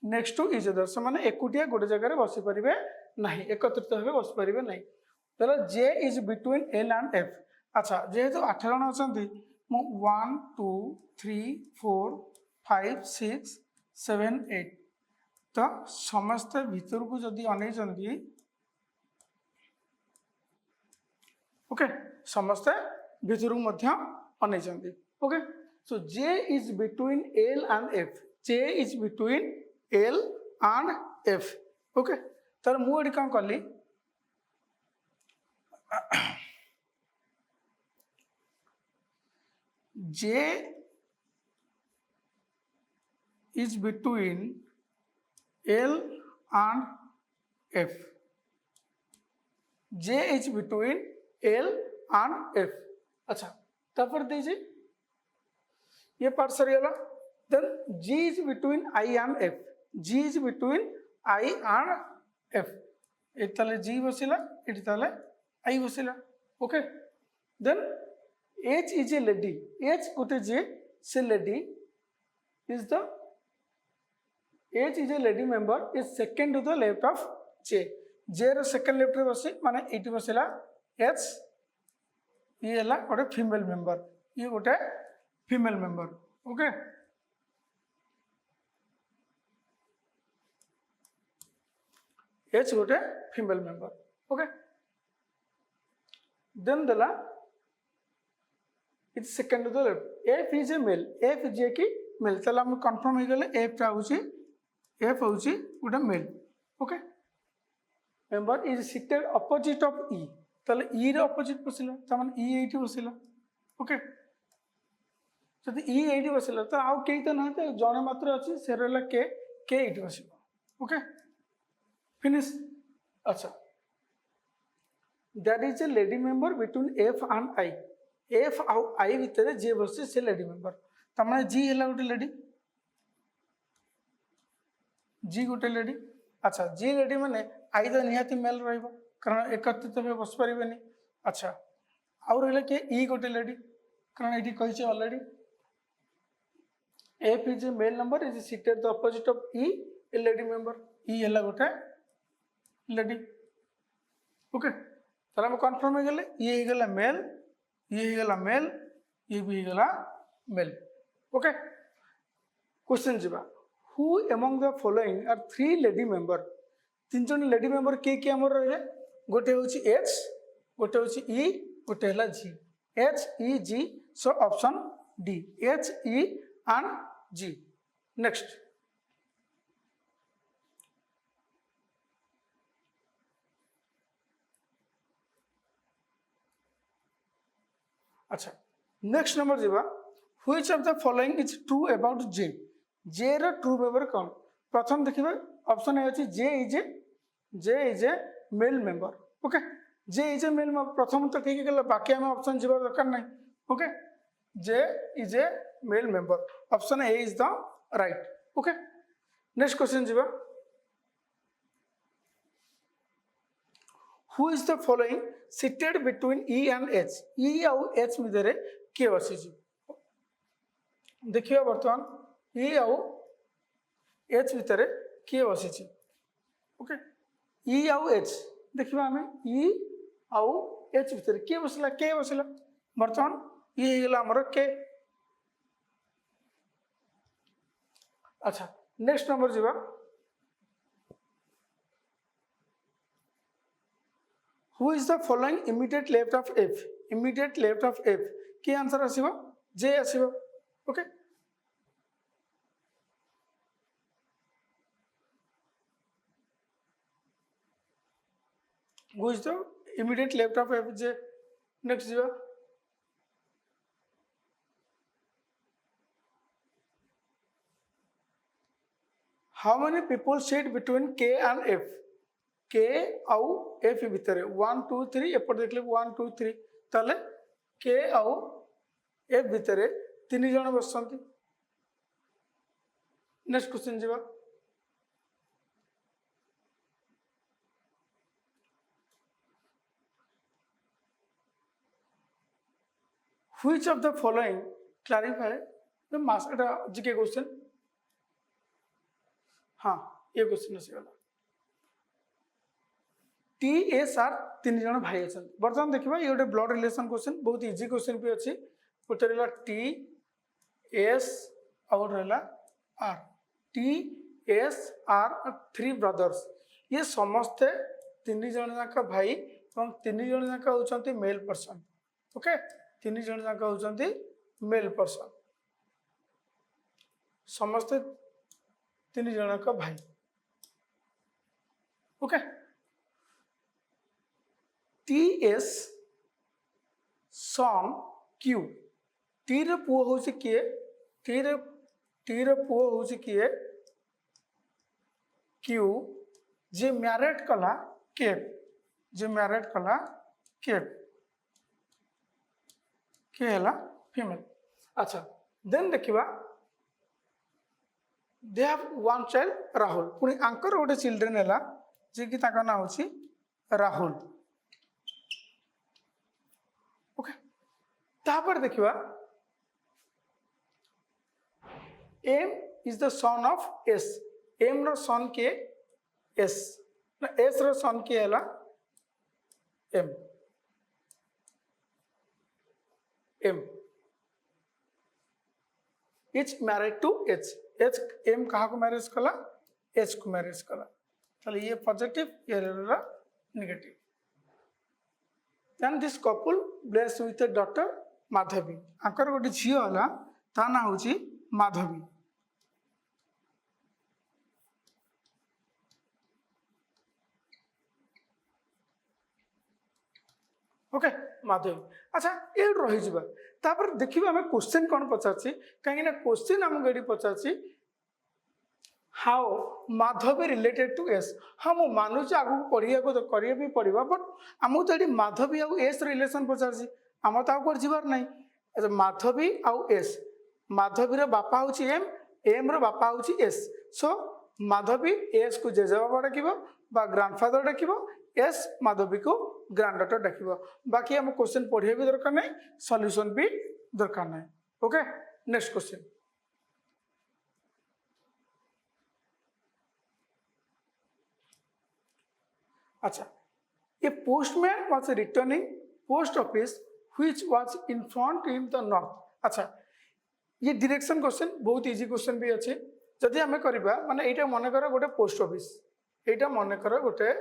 Speaker 2: next to each other से माने एकुटिया गोटे जगह बसी पारे नहीं एकत्रित भाव बस पारे नहीं तो J is between L and F अच्छा जेहेतु 8 जन अच्छा मु 1 2 3 4 5 6 7 8 तो समस्त भीतर को जदि अनै ओके समस्त भीतर को अनै okay so J is between L and F J is between L and F okay तर मुझे कौन कली जे is between L and F. J is between L and F. अच्छा तब दीजिए ये पार्ट सर गला then G is between I and F. G is between I and F. ये ताले G बसिला ये ताले I बसिला okay then H is a lady H गोटे J से lady is the H is a lady member is second to the left of J. J row second left रे बसी माने eighty बसिला H ये हला गोटे फीमेल मेंबर ये गोटे फीमेल मेंबर ओके H गोटे फीमेल मेंबर ओके देन दला it's second to the left F is a male F जे की मेल तला हम कंफर्म हो गेले F टा होची F होची गोटे male okay member is seated opposite of E तले E रे ऑपोजिट बसिला त माने E एठी बसिला ओके जदि E एठी बसिला त आउ केई त नाही त जणे मात्र अछि से रहला के एठी बसिला ओके फिनिश अच्छा that is a lady member between F and I F आउ I भितर जे बसे से लेडी मेंबर त माने G हला गोटे लेडी जी गोटे लेडी अच्छा जी लेडी माने आई तो निहाती मेल रहिबो कारण एकत्रित भाव बस पारिबेनी अच्छा आउ रहला के ई गोटे लेडी कारण एठी कहिचे already F is a male member is seated the opposite of E a lady member E हला गोटे लेडी ओके तला हम कंफर्म हो गेले ये हो गेला मेल ये हो गेला मेल ये भी हो गेला मेल ओके क्वेश्चन जीवा Who among the following are three lady member? तीन जन लेडी मेंबर के हमर रहे गोटे होची H गोटे होची E गोटे हला G H E G so option D H E and G next अच्छा नेक्स्ट नंबर जीवा which of the following is true about J J row true member कौन प्रथम देखिबा ऑप्शन ए अछि J is a male member okay J is a male member प्रथम तो ठीक गेला बाकी हम ऑप्शन जीवा दरकार नहीं okay J is a male member option A is the right okay next question जीवा who is the following seated between E and H E आउ H मिदरे के बसी जी देखियो वर्तमान E आउ H भितर किए बसी ओके E आउ H देखिबा हमें E आउ H भितर किए बसला के बसला वर्तमान ये गेला हमर के अच्छा नेक्स्ट नंबर जीवा who is the following immediate left of F immediate left of F के आंसर आसीबा J आसीबा okay Who is the immediate left of FJ? Next, Jiva. How many people sit between K and F? K आउ F भितर 1 2 3 एपट देखले 1 2 3 ताले K आउ F भितर 3 जण बसंती नेक्स्ट क्वेश्चन जीवा Which of the following clarify the mass Etah GK question हाँ ये क्वेश्चन से वाला टी एस आर 3 जन भाई अच्छा बर्तमान देखा ये गोटे ब्लड रिलेशन क्वेश्चन बहुत इजी क्वेश्चन भी अच्छी गोटे रहा टी एस आउ रहा R T S R 3 brothers ये समस्ते 3 जन जाक भाई और 3 जन जाक होती मेल पर्सन ओके 3 जन जाक होती मेल पर्सन समस्ते 3 जन का भाई ओके टी एस सन क्यू टी रे पुओ होची किए टी रे पुओ होची किए क्यू जे मैरिड कला केप जे मैरिड कला केप के हला फीमेल अच्छा देन देखिबा they have one child Rahul पुनी आंकर गोटे चिल्ड्रेन हला जे कि ताका ना होची राहुल ओके तापर देखिबा M is the son of S M रो सन के एस ना एस रो सन के हला M M is married to H H M कहा को मैरिज कला एच को मैरिज कला चलो ये पॉजिटिव ये negative then this couple bless with a daughter Madhavi आंकर गोटे झील हला ता ना होची माधवी ओके माधवी अच्छा ये रही जावा तापर देखिबा हमें क्वेश्चन कोन पचारछि काहे ना क्वेश्चन हम गडी पचारछि how Madhavi related to S हाँ मु मानुच आगु पढ़िया को तो करिए भी पड़िबा बट हमु तो एडी माधवी आउ एस रिलेशन पचारछि हम तो आगु जिबार नाही अच्छा माधवी आउ एस माधवी रो बापा होछि एम एम रो बापा होछि एस सो माधवी एस को जेजे बाबा डाकिबो बा ग्रैंडफादर डाकिबो एस माधवी को ग्रैंडडॉटर डाकिबो बाकी हम क्वेश्चन पढ़िए भी दरकार नहीं सॉल्यूशन भी दरकार नहीं ओके नेक्स्ट क्वेश्चन अच्छा ए postman was returning post office which was in front in the north अच्छा ये डायरेक्शन क्वेश्चन बहुत इजी क्वेश्चन भी अच्छे जदि आम करबा माने एटा मन कर गोटे पोस्ट ऑफिस एटा मन कर गोटे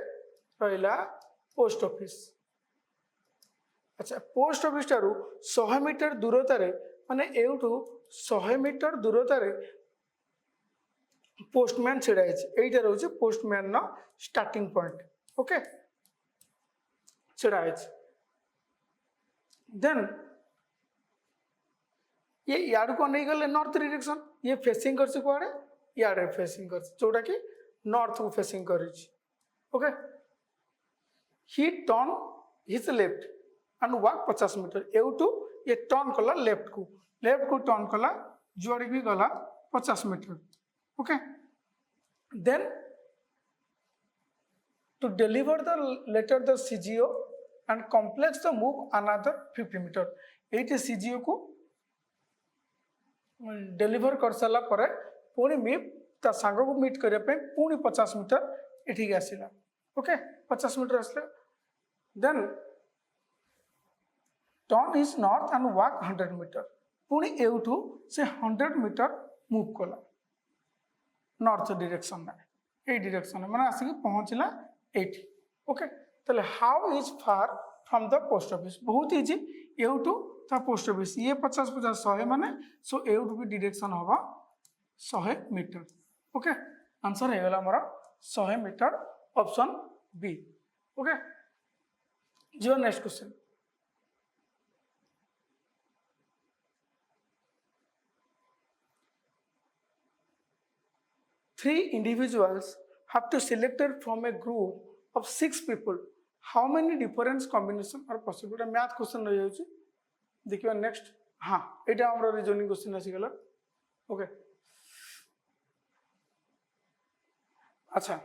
Speaker 2: रहिला पोस्ट ऑफिस अच्छा पोस्ट ऑफिस टारू 100 मीटर दूरता रे माने एउठू 100 मीटर दूरता रे पोस्टमैन छिड़ा है एटा रहउछ पोस्टमैन न स्टार्टिंग पॉइंट ओके छिड़ा है देन ये यार को नहीं गले नॉर्थ डायरेक्शन ये फेसिंग कर से कोआड़े यार फेसिंग कर जोटा कि नॉर्थ को फेसिंग करिछि okay he turn his left and walk 50 metres एउटू ये टर्न कला लेफ्ट को टर्न कला जोड़ी भी गला 50 meter okay then to deliver the letter the CGO and complex the move another 50 meter एटे सीजीओ को डेलीवर कर सारा पर पुणी मीट ता सांग को मीट करने पे पुणी 50 मीटर एठिक आसला ओके 50 मीटर आसला then turn is north and walk 100 meter पुणी एउठू से 100 मीटर मूव कला नॉर्थ डायरेक्शन में ए डायरेक्शन माने आसिक पहुंचला एठी ओके तले how is far from the post office बहुत इजी एउटू था पोस्ट ऑफिस ये 50 50 100 माने सो एउटू भी डायरेक्शन होगा 100 मीटर ओके आंसर है गला मोर 100 मीटर ऑप्शन बी ओके जो next question Three individuals have to selected from a group of 6 people. How many different combination are possible? Math question रही होची देखियो नेक्स्ट हाँ एटा हमर रीजनिंग क्वेश्चन आसी गला ओके अच्छा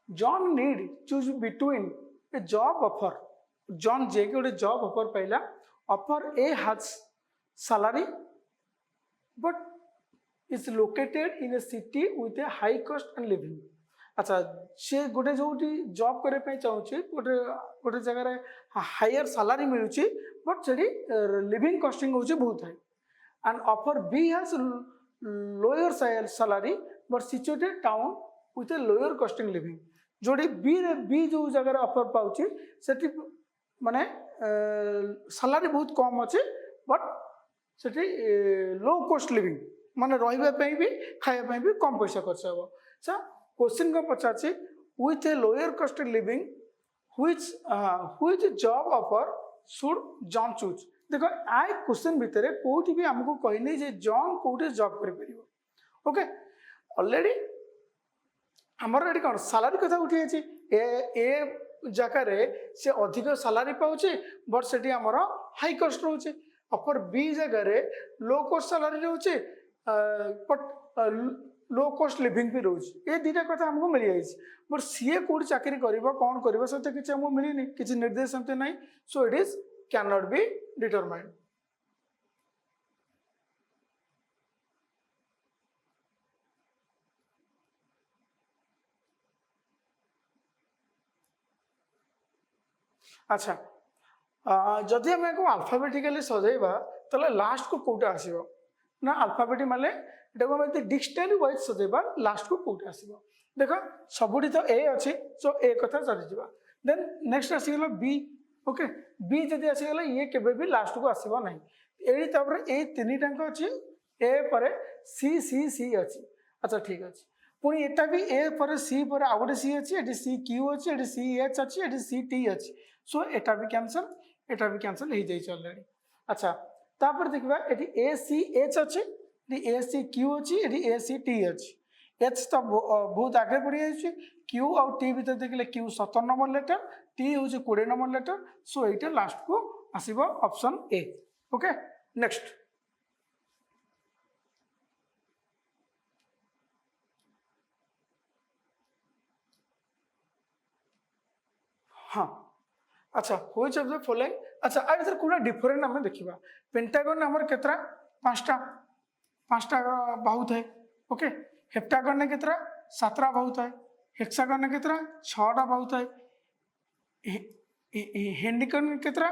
Speaker 2: John need choose between a job offer John जे के गोटे जॉब ऑफर पाइला offer A has salary but is located in a city with a high cost and living अच्छा सी गोटे जो जॉब करने चाहूँगी गोटे गोटे जगह हायर सैलरी मिलूँ बट से लिविंग कॉस्टिंग होची बहुत high and offer B has lower salary but situated town with a lower costing living जोड़ी बी जो जगह ऑफर पाउची सेठी माने सैलरी बहुत कम अच्छे but Sethi low cost living माने रही भी खाया भी कम पैसा खर्च हे सो क्वेश्चन को पचार with a lower cost living which job offer should John choose देखो आई क्वेश्चन भितर कोठी भी हमको कहनी जे जॉन कोठी जॉब कर परिबो ओके ऑलरेडी हमर रेडी कोन सैलरी कथा उठी अछि ए जगह से अधिक सैलरी पाउचे बट सेठी हमर हाई कॉस्ट रहउचे अपर बी जगह लो कॉस्ट सैलरी रहउचे बट लो कॉस्ट लिविंग भी रोचे ये दुटा कथा हमको मिल जाए बट सीए कौट चाकरी कर कौन कर से किसी हमको मिलनी किसी निर्देश सेमती ना so it is can not be determined अच्छा जदि आम अल्फाबेटिकली सजेबा तो लास्ट को कौटा आसो ना अल्फाबेट माने ये डिक्शनरी वाइज सजेबा लास्ट को कौटा आसो देख सबुठी तो ए अच्छी सो ए कथा चली जा देन नेक्स्ट आसीगला बी ओके बी जदि आसीगला ये केबे भी लास्ट को आसो ना ये ये तीन टाक अच्छी ए पर सी सी सी अच्छी अच्छा ठीक अच्छे पुणी एटा भी ए पर सी पर आउ गोटे सी अच्छी ये सी क्यू अच्छी ये सी एच अच्छी ये सी टी अच्छी सो एटा भी कैंसल हो जाए ऑलरेडी अच्छा तापर देखा ये ए सी एच अच्छे ए सी क्यू अच्छी ये ए सी टी अच्छी एच तो बहुत आगे बढ़ी जाए क्यू आउ टी भर देखिए क्यू 17 नंबर लेटर टी हूँ 20 नंबर लेटर सो ये लास्ट को आसब ऑप्शन ए ओके नेक्स्ट हाँ अच्छा व्हिच ऑफ द फॉलोइंग अच्छा आ भर कौन डिफरेंट आम देखा पेंटागन आमर केतरा पांचटा बाहु थाए ओके हेप्टागन ने केतरा 7टा बाहु थाए हेक्सागन ने केतरा 6टा बाहु थाए हेंडिकन ने केतरा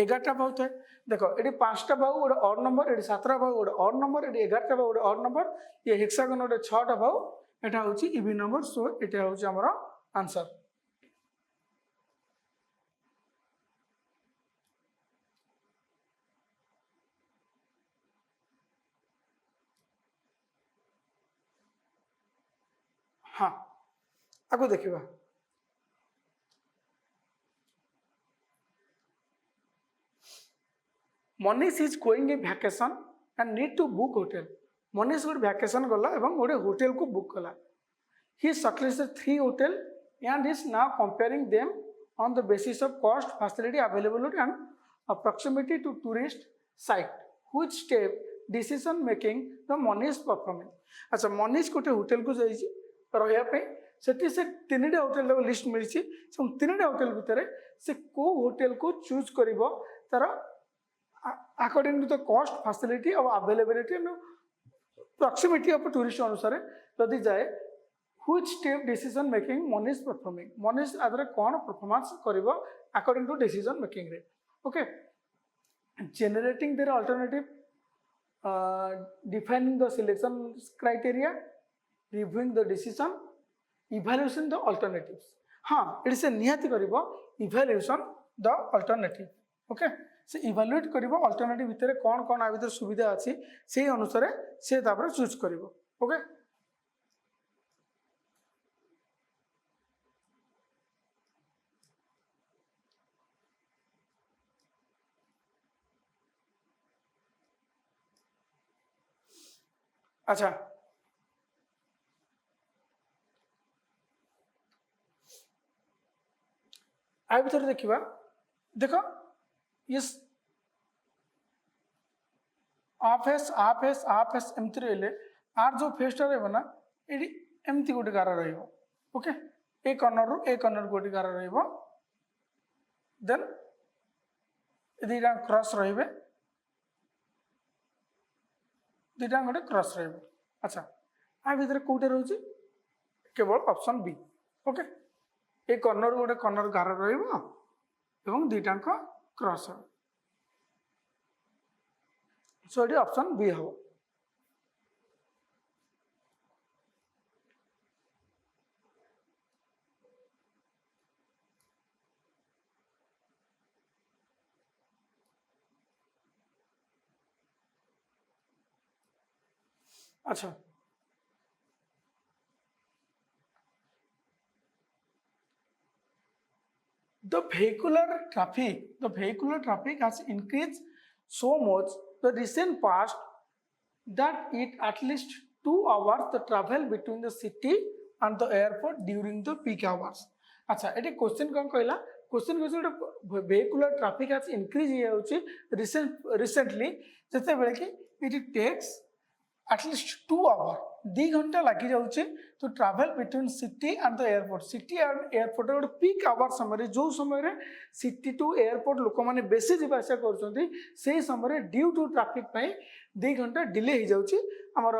Speaker 2: 11टा बाहु थाए देखो ये 5टा बाहु गोटे ऑड नंबर ये 7टा बाहु गोटे ऑड नंबर ये 11टा बाहु गोटे ऑड नंबर ये हेक्सागन गोटे 6टा बाहु यहाँ हूँ इवन नंबर सो ये हूँ आमर आंसर हाँ आगो देखा Manish is going a vacation and need to book hotel Manish गोटे वैकेशन गला एवं गोटे होटल को बुक कला he shortlisted 3 hotel and is now comparing them on the basis of cost facility availability and proximity to tourist site which step decision making the Manish performing अच्छा मनीष गोटे hotel को जाइए रही से 3टा होटेल लिस्ट मिली 3टा होटेल भितर से को होटेल को चूज कर तार according to the cost facility और availability and proximity of tourist अनुसार जदि जाए which step decision making Manish performing Manish आदर कौन परफॉर्मेंस कर अकॉर्डिंग टू डिसीजन मेकिंग रे okay generating their alternative defining the selection criteria reviewing the decision evaluation the alternatives हाँ ये से निहाती कर इवैल्यूएशन द अल्टरनेटिव ओके से इवैल्यूएट कर अल्टरनेटिव भितर कौन कौन आ भर सुविधा अच्छी से अनुसार से चूज कर ओके अच्छा आ भर देखा देख ये आप एमती रही आर जो फेसटा रहा ये एमती गोटे गार रोके ए कर्नर रू ए कर्नर गोटे गार देन दीटा क्रॉस रे दीटा गोटे क्रॉस अच्छा आ भर कौटे रोचे केवल ऑप्शन बी ओके ये कर्नर गोटे कर्नर गार एवं दुईटाक क्रॉस हो सो ये ऑप्शन बी हो अच्छा the vehicular traffic has increased so much the recent past that it at least 2 hours the travel between the city and the airport during the peak hours अच्छा ये question कौन कहला question question vehicular traffic has increased ये होची recently जैसे बेले कि it takes at least 2 hours 2 घंटा लगी जाउचे तो travel between city and the airport city and airport गोटे पीक आवर समय जो समय सिटी टू एयरपोर्ट लोक मैंने बेसी जावासा कर समय ड्यू टू ट्रैफिक पाई 2 घंटा डिले हो जाउची हमर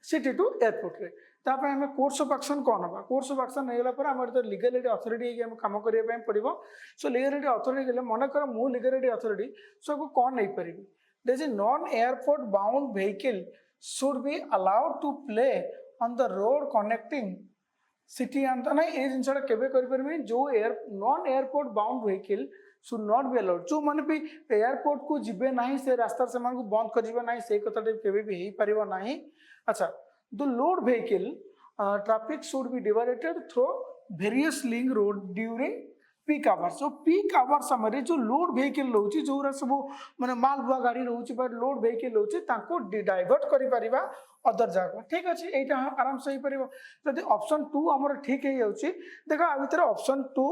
Speaker 2: सिटी टू एयरपोर्ट रे तापर हमें कोर्स ऑफ एक्शन कौन होगा कोर्स ऑफ एक्शन नेला पर हमर तो लीगलिटी अथॉरिटी हम काम करिया पय पड़िबो सो लीगलिटी अथॉरिटी गेले मन कर मु लीगलिटी अथॉरिटी सो को कौन नहीं परिबी there is non airport bound vehicle should be allowed to play on the road connecting city and ना ये जिनसा केबे करि परमे जो non airport bound vehicle should not be allowed जो माने भी एयरपोर्ट को जिबे नाही से रास्ता से मान को बंद करिबे नाही से कथा केबे भी हेई परिबो नाही अच्छा the load vehicle traffic should be divided through various link road during peak hours जो पीक आवर समय जो लोड व्हीकल रोची जो सब माने माल बुआ गाड़ी रोची बट लोड व्हीकल रोची ताको डाइवर्ट करि परिबा अदर जगह ठीक अछि एटा आराम से ही परिबो जदि ऑप्शन 2 हमर ठीक हे जाउची देखो आ भीतर ऑप्शन 2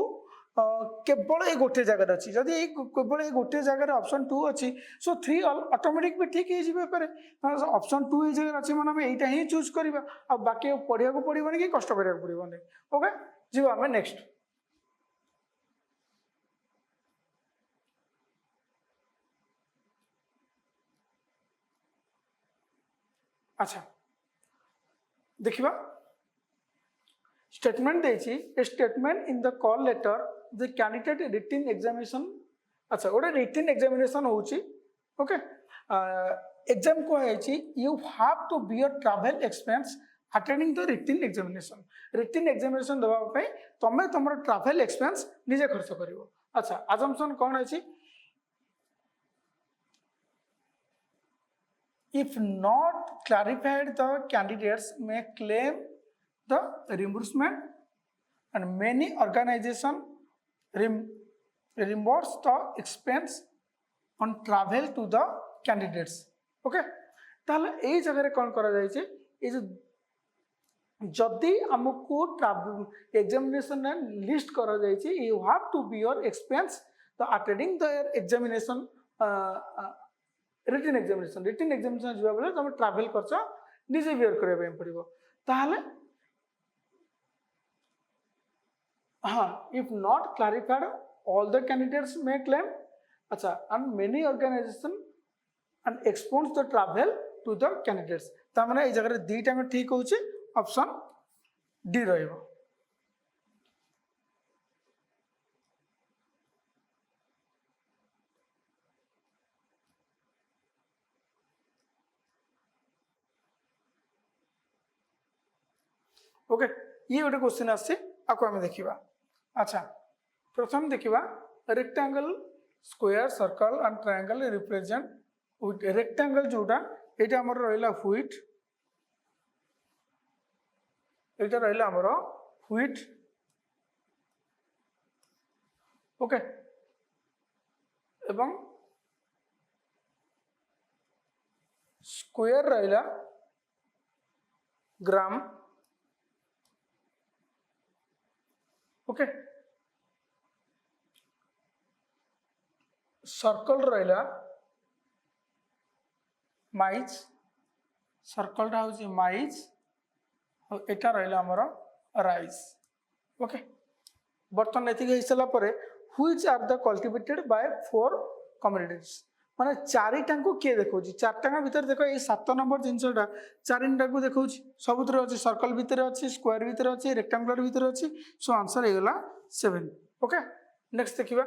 Speaker 2: केवल ए गोटे जगह अछि जदि ए केवल ए गोटे जगह ऑप्शन 2 अछि सो 3 ऑटोमेटिक भी ठीक हे जिबे पारे ऑप्शन 2 ए जगह अछि माने हम एटा ही चूज करबा आ बाकी पढिया को पड़िबो कि कष्ट करिया को पड़िबो नै ओके जीवा हमें नेक्स्ट अच्छा देखिबा स्टेटमेंट देछि a statement in the call letter the candidate written examination अच्छा ओडे रिटन एग्जामिनेशन होछि ओके एग्जाम को हेछि you have to bear travel expense attending the written examination दबा पे तमे तमरो ट्रैवल एक्सपेंस निजे खर्च करिवो अच्छा अजम्पशन कोन हेछि if not clarified the candidates may claim the reimbursement and many organization reimburse the expense on travel to the candidates okay ताले ए जगह रे कोन करा जाय छे ए जो जदि हमको ट्रैवल एग्जामिनेशन लिस्ट करा जाय छे you have to be your expense the attending the examination written examination जीवा बेले तुम ट्रैवल खर्च निजे बियर करबे पड़िबो ताहले हां if not clarified all the candidates may claim अच्छा and many organisation and expose the travel to the candidates ता माने ए जगह रे दुईटा में ठीक होउची ऑप्शन डी रहइबो ओके ये गोटे क्वेश्चन आसे आको हमें देखिबा अच्छा प्रथम देखिबा rectangle square circle and triangle represent with rectangle जोटा एटा हमर रहला व्हिट एटा रहला हमर व्हिट ओके एवं स्क्वायर रहला ग्राम ओके सर्कल रहला माइज सर्कल टा होची माइज और एटा रहला हमर राइस ओके बर्तन एति गई सला परे which are the cultivated by 4 communities माने चारिटा को किए देखो चारटा भितर देखो ये 7 नंबर जिनसटा चारिटा को देखो सबुत अच्छी सर्कल भितर अच्छी स्क्वायर भितर अच्छी रेक्टांगुलर भितर अच्छी सो आंसर हो गला 7 ओके नेक्स्ट देखिबा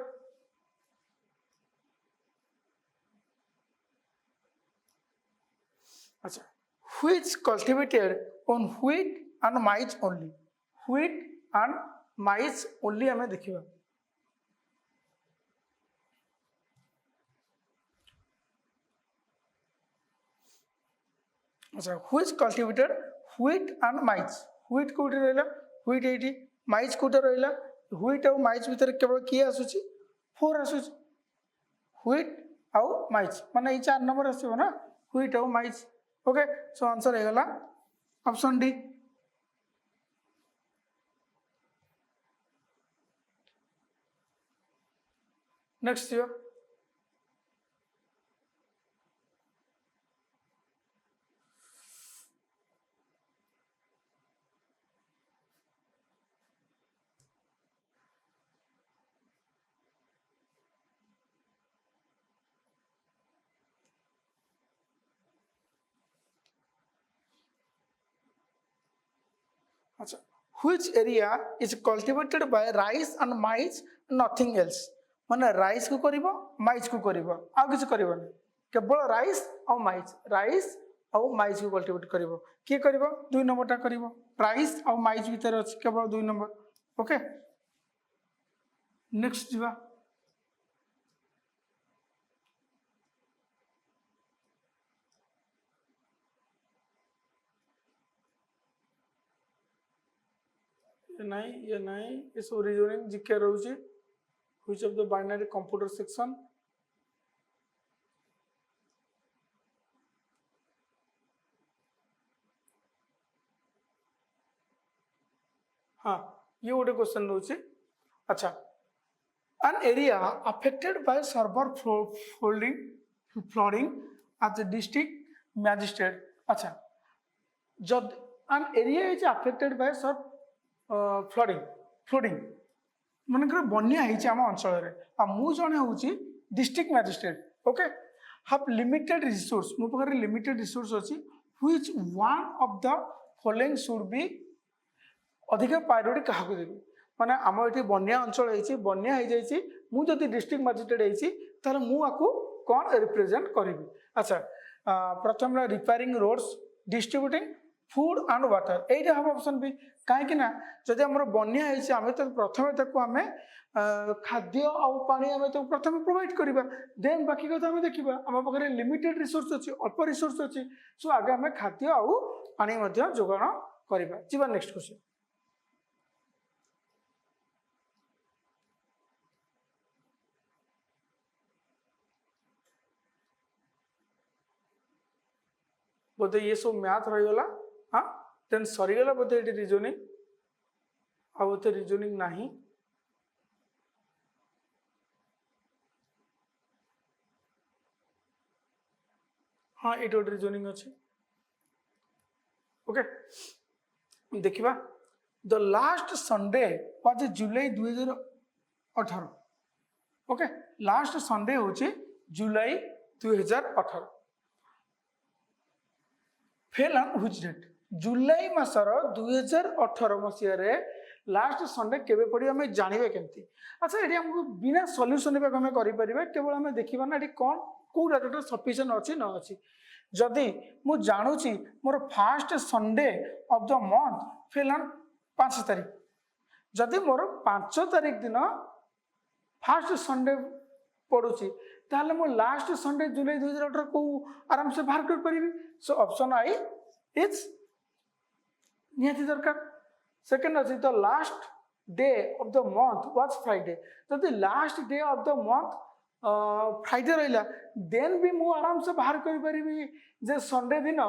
Speaker 2: अच्छा which cultivated on wheat and mine's only wheat and mine's only हमें देखिबा अच्छा which cultivated wheat and mine's wheat कोठी रहला व्हीट एटी माइज कोठी रहला व्हीट और माइज भीतर केवल किए आसुची 4 आसुची व्हीट और माइज माने ई 4 नंबर आसीबो ना व्हीट और माइज ओके सो आंसर हे गला ऑप्शन डी नेक्स्ट यो अच्छा which area is cultivated by rice and maize nothing else माने राइस को करिवो माइज को करिवो आ किछ करिवोनी केवल राइस और माइज को कल्टिवेट करिवो के करिवो 2 नंबरटा करिवो राइस और माइज भीतर अछि केवल 2 नंबर ओके नेक्स्ट जीवा ये नहीं इस रीजनिंग जीके रहउची which of the binary computer section हाँ ये गोटे क्वेश्चन रहउची अच्छा an area affected by server flooding at the district magistrate अच्छा जब an area is affected by flooding मनकर बन्या होइछि आम अंचल रे आ मु जने होउछि district magistrate okay have limited resource मो पकरे लिमिटेड रिसोर्स अछि which one of the following should be अधिक प्रायोरिटी काहा को देबी माने आम एठी बन्या अंचल होइछि बन्या हो जाइछि मु जदि डिस्ट्रिक्ट मैजिस्ट्रेट होइछि तार मु आकु कोन रिप्रेजेंट करबी अच्छा प्रथम repairing roads distributing food and water एटा हम ऑप्शन बी काहे कि ना जदि हमर बन्या होइछि आमे त प्रथमे ताकू आमे खाद्य और पानी आमे तो प्रथमे प्रोवाइड करिबा देन बाकी कथा आमे देखिबा हम पकरे लिमिटेड रिसोर्स अछि अल्प रिसोर्स अछि सो आगे आमे खाद्य और पानी मध्ये जोगाण करिबा जीवा नेक्स्ट क्वेश्चन बोधे ये सब मैथ रही गला हाँ देन सरीगला बोधे ये रिजनिंग आउ तो रिजनिंग नहीं हाँ ये गोटे रिजनिंग अच्छे ओके देखिबा the last Sunday was July 2018 okay last Sunday होची जुलाई 2018 फेल ऑन व्हिच डेट जुलाई मासर 2018 मसिया रे लास्ट संडे केबे पड़ी हमें जानिबे केमती अच्छा एडी हमको बिना सॉल्यूशन बे हमें करि परिबे केवल हमें देखिबा ना एडी कोन को डाटा सफिशिएंट अछि न अछि जदि मु जानुची मोर first Sunday of the month fell on 5 तारिख जदि मोर 5 तारिख दिन फर्स्ट संडे पड़ुची ताले मो लास्ट संडे जुलाई 2018 को आराम से बाहर कर परिबी सो ऑप्शन आई इज नियति दरकार सेकंड अछि the last day of the month was Friday तो the last day of the month Friday रहिला देन भी मु आराम से बाहर कर परिबी जे संडे दिन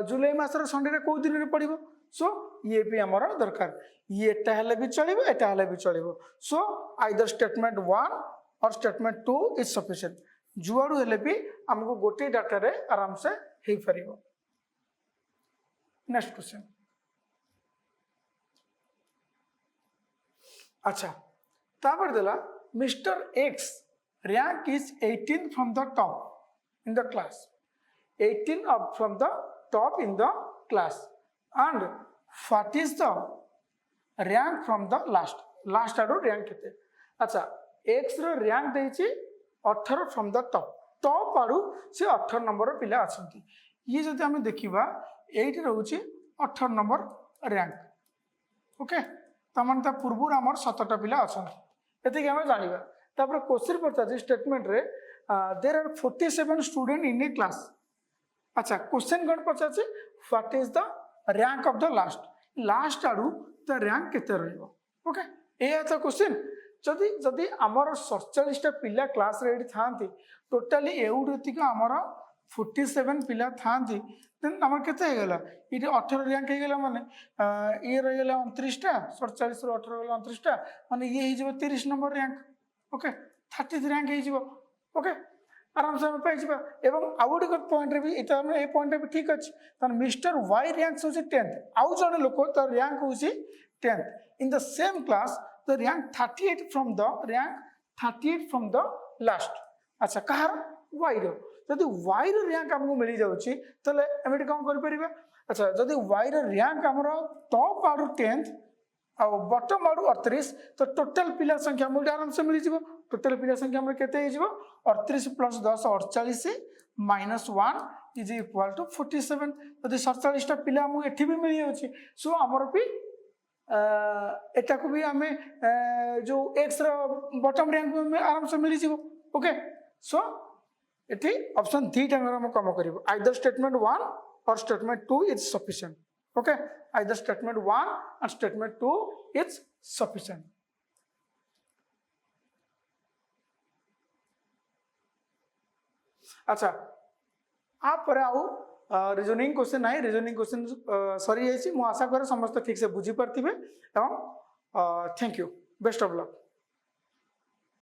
Speaker 2: जुलाई मासर संडे रे को दिन रे पड़िबो सो ये भी हमर दरकार ये एटा हले भी चलिबो एटा हले भी चलिबो सो आइदर स्टेटमेंट 1 और स्टेटमेंट 2 इज सफिशिएंट जुआडू हेले भी हमको गोटे डाटा रे आराम से हे परिबो नेक्स्ट क्वेश्चन अच्छा तापर देला mister x rank is 18 from the top in the class, 18 up from the top in the class, and what is the rank from the last Ado rank केते. अच्छा x रो rank देछि 18 from the top आडो से 18 number पिला अछंती. ये जदि हमें देखिबा 8 रहउछि 18 number rank. Okay तमन ता पूर्व हमर 17 पिला अछंती एति हम जानिबा. तापर क्वेश्चन पड़ता स्टेटमेंट रे there are 47 student in a class. अच्छा क्वेश्चन कौन पचार what is the rank of the last आडू द रैंक केते रहइबो. ओके ए तो क्वेश्चन जदि जदि हमर 47 टा पिला क्लास रे एठी थांती टोटली एउडतिक हमर 47 पिला थांती देन हमर केते हे गेला इटी 18 रैंक हे गेला माने ये रह गेला 29 टा 47 रो 18 गेला 29 टा माने ये हे जिवो 30 नंबर रैंक. ओके 30 रैंक हे जिवो. ओके आराम से हम पाई जिबा. एवं आउट गट पॉइंट रे भी इता हम ए पॉइंट रे भी ठीक अछि तन मिस्टर वाई रैंक होछि 10th आउ जने लोक त रैंक होछि 10th in the same class the rank 38 from the last. अच्छा कहार वाई रो जदि वाई रो रैंक हमको मिली जाउछि तले एमिट काम कर परिबा. अच्छा जदि वाई रो रैंक हमरो टॉप आडू 10th आ बॉटम आडू 38 तो टोटल पिला संख्या हम आराम से मिली जिवो. टोटल पिला संख्या हमर केते हे जिवो 38 plus 10 48 minus 1 is equal to 47. जदि 47 टा पिला हम एठी भी मिली जाउछि सो हमर भी एटा को भी हमें जो x रो बॉटम रैंक में आराम से मिली जिवो. ओके सो एठी ऑप्शन 3 टा हम काम करिवो आइदर स्टेटमेंट 1 और statement 2 is sufficient. Okay, either statement 1 and statement 2 is sufficient. अच्छा आप पर आउ रीजनिंग क्वेश्चन नाही रीजनिंग क्वेश्चन सरी जाइछि. मु आशा करे समस्त ठीक से बुझी परथिबे एवं thank you best of luck.